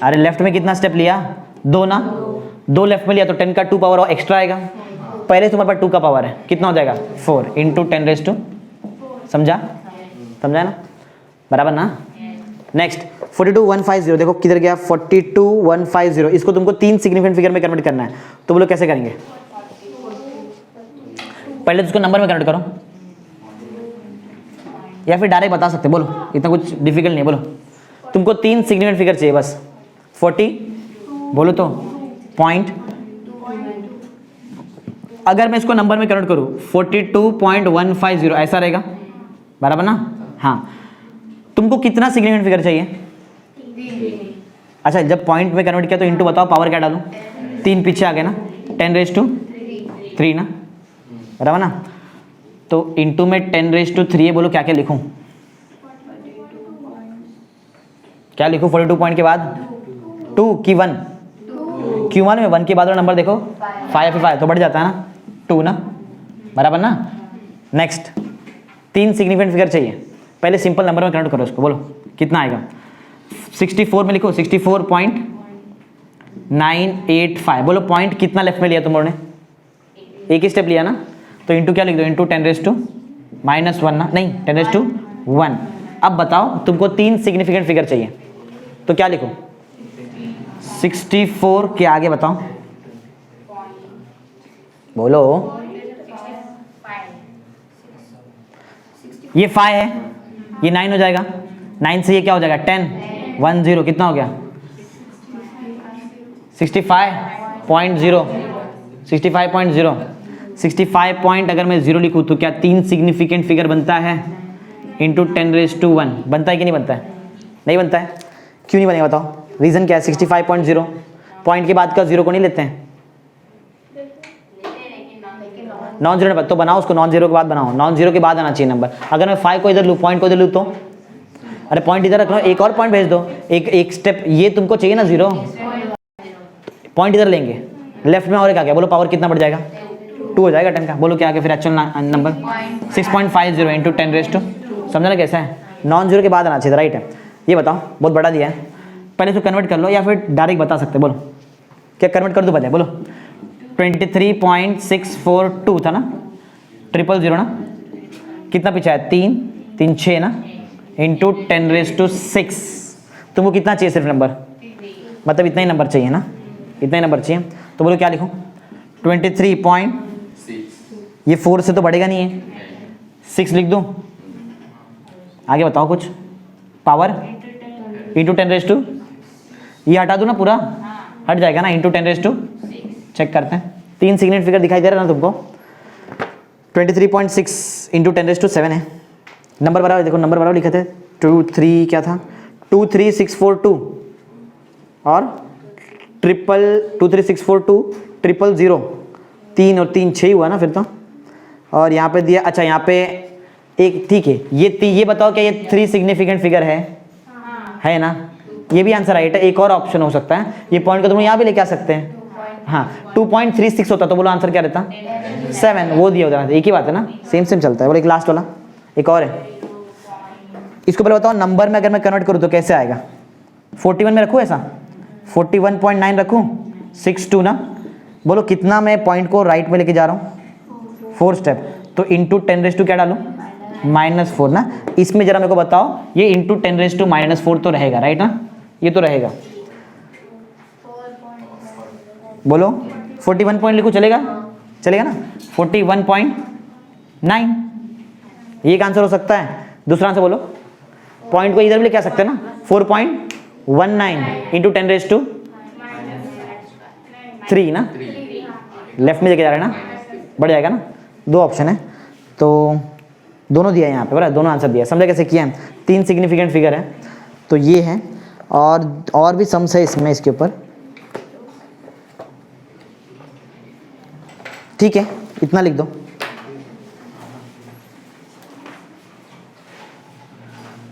अरे लेफ्ट में कितना स्टेप लिया, 2 ना, 2 लेफ्ट में लिया तो 10 का 2 पावर और एक्स्ट्रा आएगा, पहले तुम्हारे पास 2 का पावर है, कितना हो जाएगा 4 इंटू 10⁻², समझा, समझा ना, बराबर ना। नेक्स्ट 42150, देखो किधर गया, 42150, इसको तुमको 3 सिग्निफिकेंट फिगर में कन्वर्ट करना है, तो बोलो कैसे करेंगे, पहले तो उसको नंबर में कन्वर्ट करो, या फिर डायरेक्ट बता सकते, बोलो इतना कुछ डिफिकल्ट नहीं है, बोलो तुमको 3 सिग्निफिकेंट फिगर चाहिए बस, 40, बोलो तो पॉइंट, अगर मैं इसको नंबर में कन्वर्ट करूँ 42.150 ऐसा रहेगा, बराबर ना। हाँ, तुमको कितना सिग्निफिकेंट फिगर चाहिए, अच्छा जब पॉइंट में कन्वर्ट किया तो इंटू बताओ पावर क्या डालूं, 3 पीछे आ गए ना, 10⁻3 ना, बराबर ना। तो इंटू में 10⁻3 है, बोलो क्या क्या लिखूं, क्या लिखूं 42 पॉइंट के बाद 2 की 1, क्यों मालूम है 1 के बाद वाला नंबर देखो 5 5 तो बढ़ जाता है ना, 2 ना, बराबर ना। नेक्स्ट 3 सिग्निफिकेंट फिगर चाहिए, पहले सिंपल नंबर में कन्वर्ट करो उसको, बोलो कितना आएगा, 64 में लिखो 64.985, बोलो पॉइंट कितना लेफ्ट में लिया तुम लोगों ने, एक ही स्टेप लिया ना, तो इंटू क्या लिख दो, इंटू 10⁻−1 ना, नहीं 10⁻1। अब बताओ तुमको 3 सिग्निफिकेंट फिगर चाहिए, तो क्या लिखो, 64 के आगे बताओ, बोलो, ये 5 है, ये 9 हो जाएगा, 9 से ये क्या हो जाएगा 10, 10 कितना हो गया 65.0, 65 पॉइंट अगर मैं 0 लिखूँ तो क्या 3 सिग्निफिकेंट फिगर बनता है, इंटू 10⁻1 बनता है कि नहीं बनता है, नहीं बनता है, क्यों नहीं बनेगा बताओ, रीज़न क्या है, 65.0 पॉइंट के बाद का 0 को नहीं लेते हैं, नॉन जीरो तो बनाओ उसको, नॉन जीरो के बाद बनाओ, नॉन जीरो के बाद आना चाहिए नंबर। अगर मैं 5 को इधर लूँ, पॉइंट को इधर लूँ तो, अरे पॉइंट इधर रख लो, एक और पॉइंट भेज दो, एक स्टेप, ये तुमको चाहिए ना 0, पॉइंट इधर लेंगे, लेफ्ट में और एक आ गया, बोलो पावर कितना बढ़ जाएगा 2 हो जाएगा 10 का, बोलो क्या आ गया फिर एक्चुअल नंबर 6.50 इंटू 10⁻², समझना कैसा है, नॉन जीरो के बाद आना चाहिए, राइट है। ये बताओ बहुत बड़ा दिया है, पहले इसको कन्वर्ट कर लो या फिर डायरेक्ट बता सकते, बोलो क्या कन्वर्ट कर दो पहले, बोलो 23.642 था ना, 000 ना, कितना पीछे है 3 3 6 ना, इंटू 10⁻6, तुमको कितना चाहिए सिर्फ नंबर, मतलब इतना ही नंबर चाहिए ना, इतना ही नंबर चाहिए, तो बोलो क्या लिखूं 23. ये 4 से तो बढ़ेगा नहीं है, 6 लिख दूं, आगे बताओ कुछ, पावर इंटू 10⁻², ये हटा दूं ना पूरा, हट जाएगा ना, इंटू 10⁻², चेक करते हैं, 3 सिग्निफिकेंट फिगर दिखाई दे रहा है ना तुमको, 23.6 इंटू 10⁻7 है, नंबर बराबर देखो, नंबर बराबर लिखे थे 23 क्या था 23642 और 23642 000, 3 और 3 6 हुआ ना फिर तो, और यहाँ पे दिया, अच्छा यहाँ पे एक, ठीक है, ये बताओ क्या ये 3 सिग्निफिकेंट फिगर है ना, ये भी आंसर राइट है, एक और ऑप्शन हो सकता है, ये पॉइंट को तुम यहाँ भी लेके आ सकते हैं, हाँ 2.36 होता तो बोलो आंसर क्या रहता 7, वो दिया होता, एक ही बात है ना, सेम चलता है। बोलो एक लास्ट वाला, एक और है, इसको पहले बताओ नंबर में अगर मैं कन्वर्ट करूँ तो कैसे आएगा, 41 में रखूँ ऐसा, 41.9 रखूँ, 62 ना, बोलो कितना मैं पॉइंट को राइट में लेके जा रहा हूँ 4 स्टेप, तो इंटू 10⁻² क्या डालूँ -4 ना, इसमें जरा मेरे को बताओ ये इंटू 10⁻⁻4 तो रहेगा राइट ना, ये तो रहेगा, बोलो 41 पॉइंट लिखूँ, चलेगा? चलेगा ना? 41.9 ये एक आंसर हो सकता है। दूसरा आंसर बोलो। पॉइंट को इधर भी लेके आ सकते हैं ना, 4.19 इंटू 10⁻³ ना, लेफ्ट में लेके जा रहे हैं ना, बढ़ जाएगा ना। दो ऑप्शन है तो दोनों दिया है यहाँ पे, बराबर, दोनों आंसर दिया है। समझा कैसे किया है? 3 सिग्निफिकेंट फिगर है तो ये है, और भी सम्स है इसमें, इसके ऊपर। ठीक है, इतना लिख दो।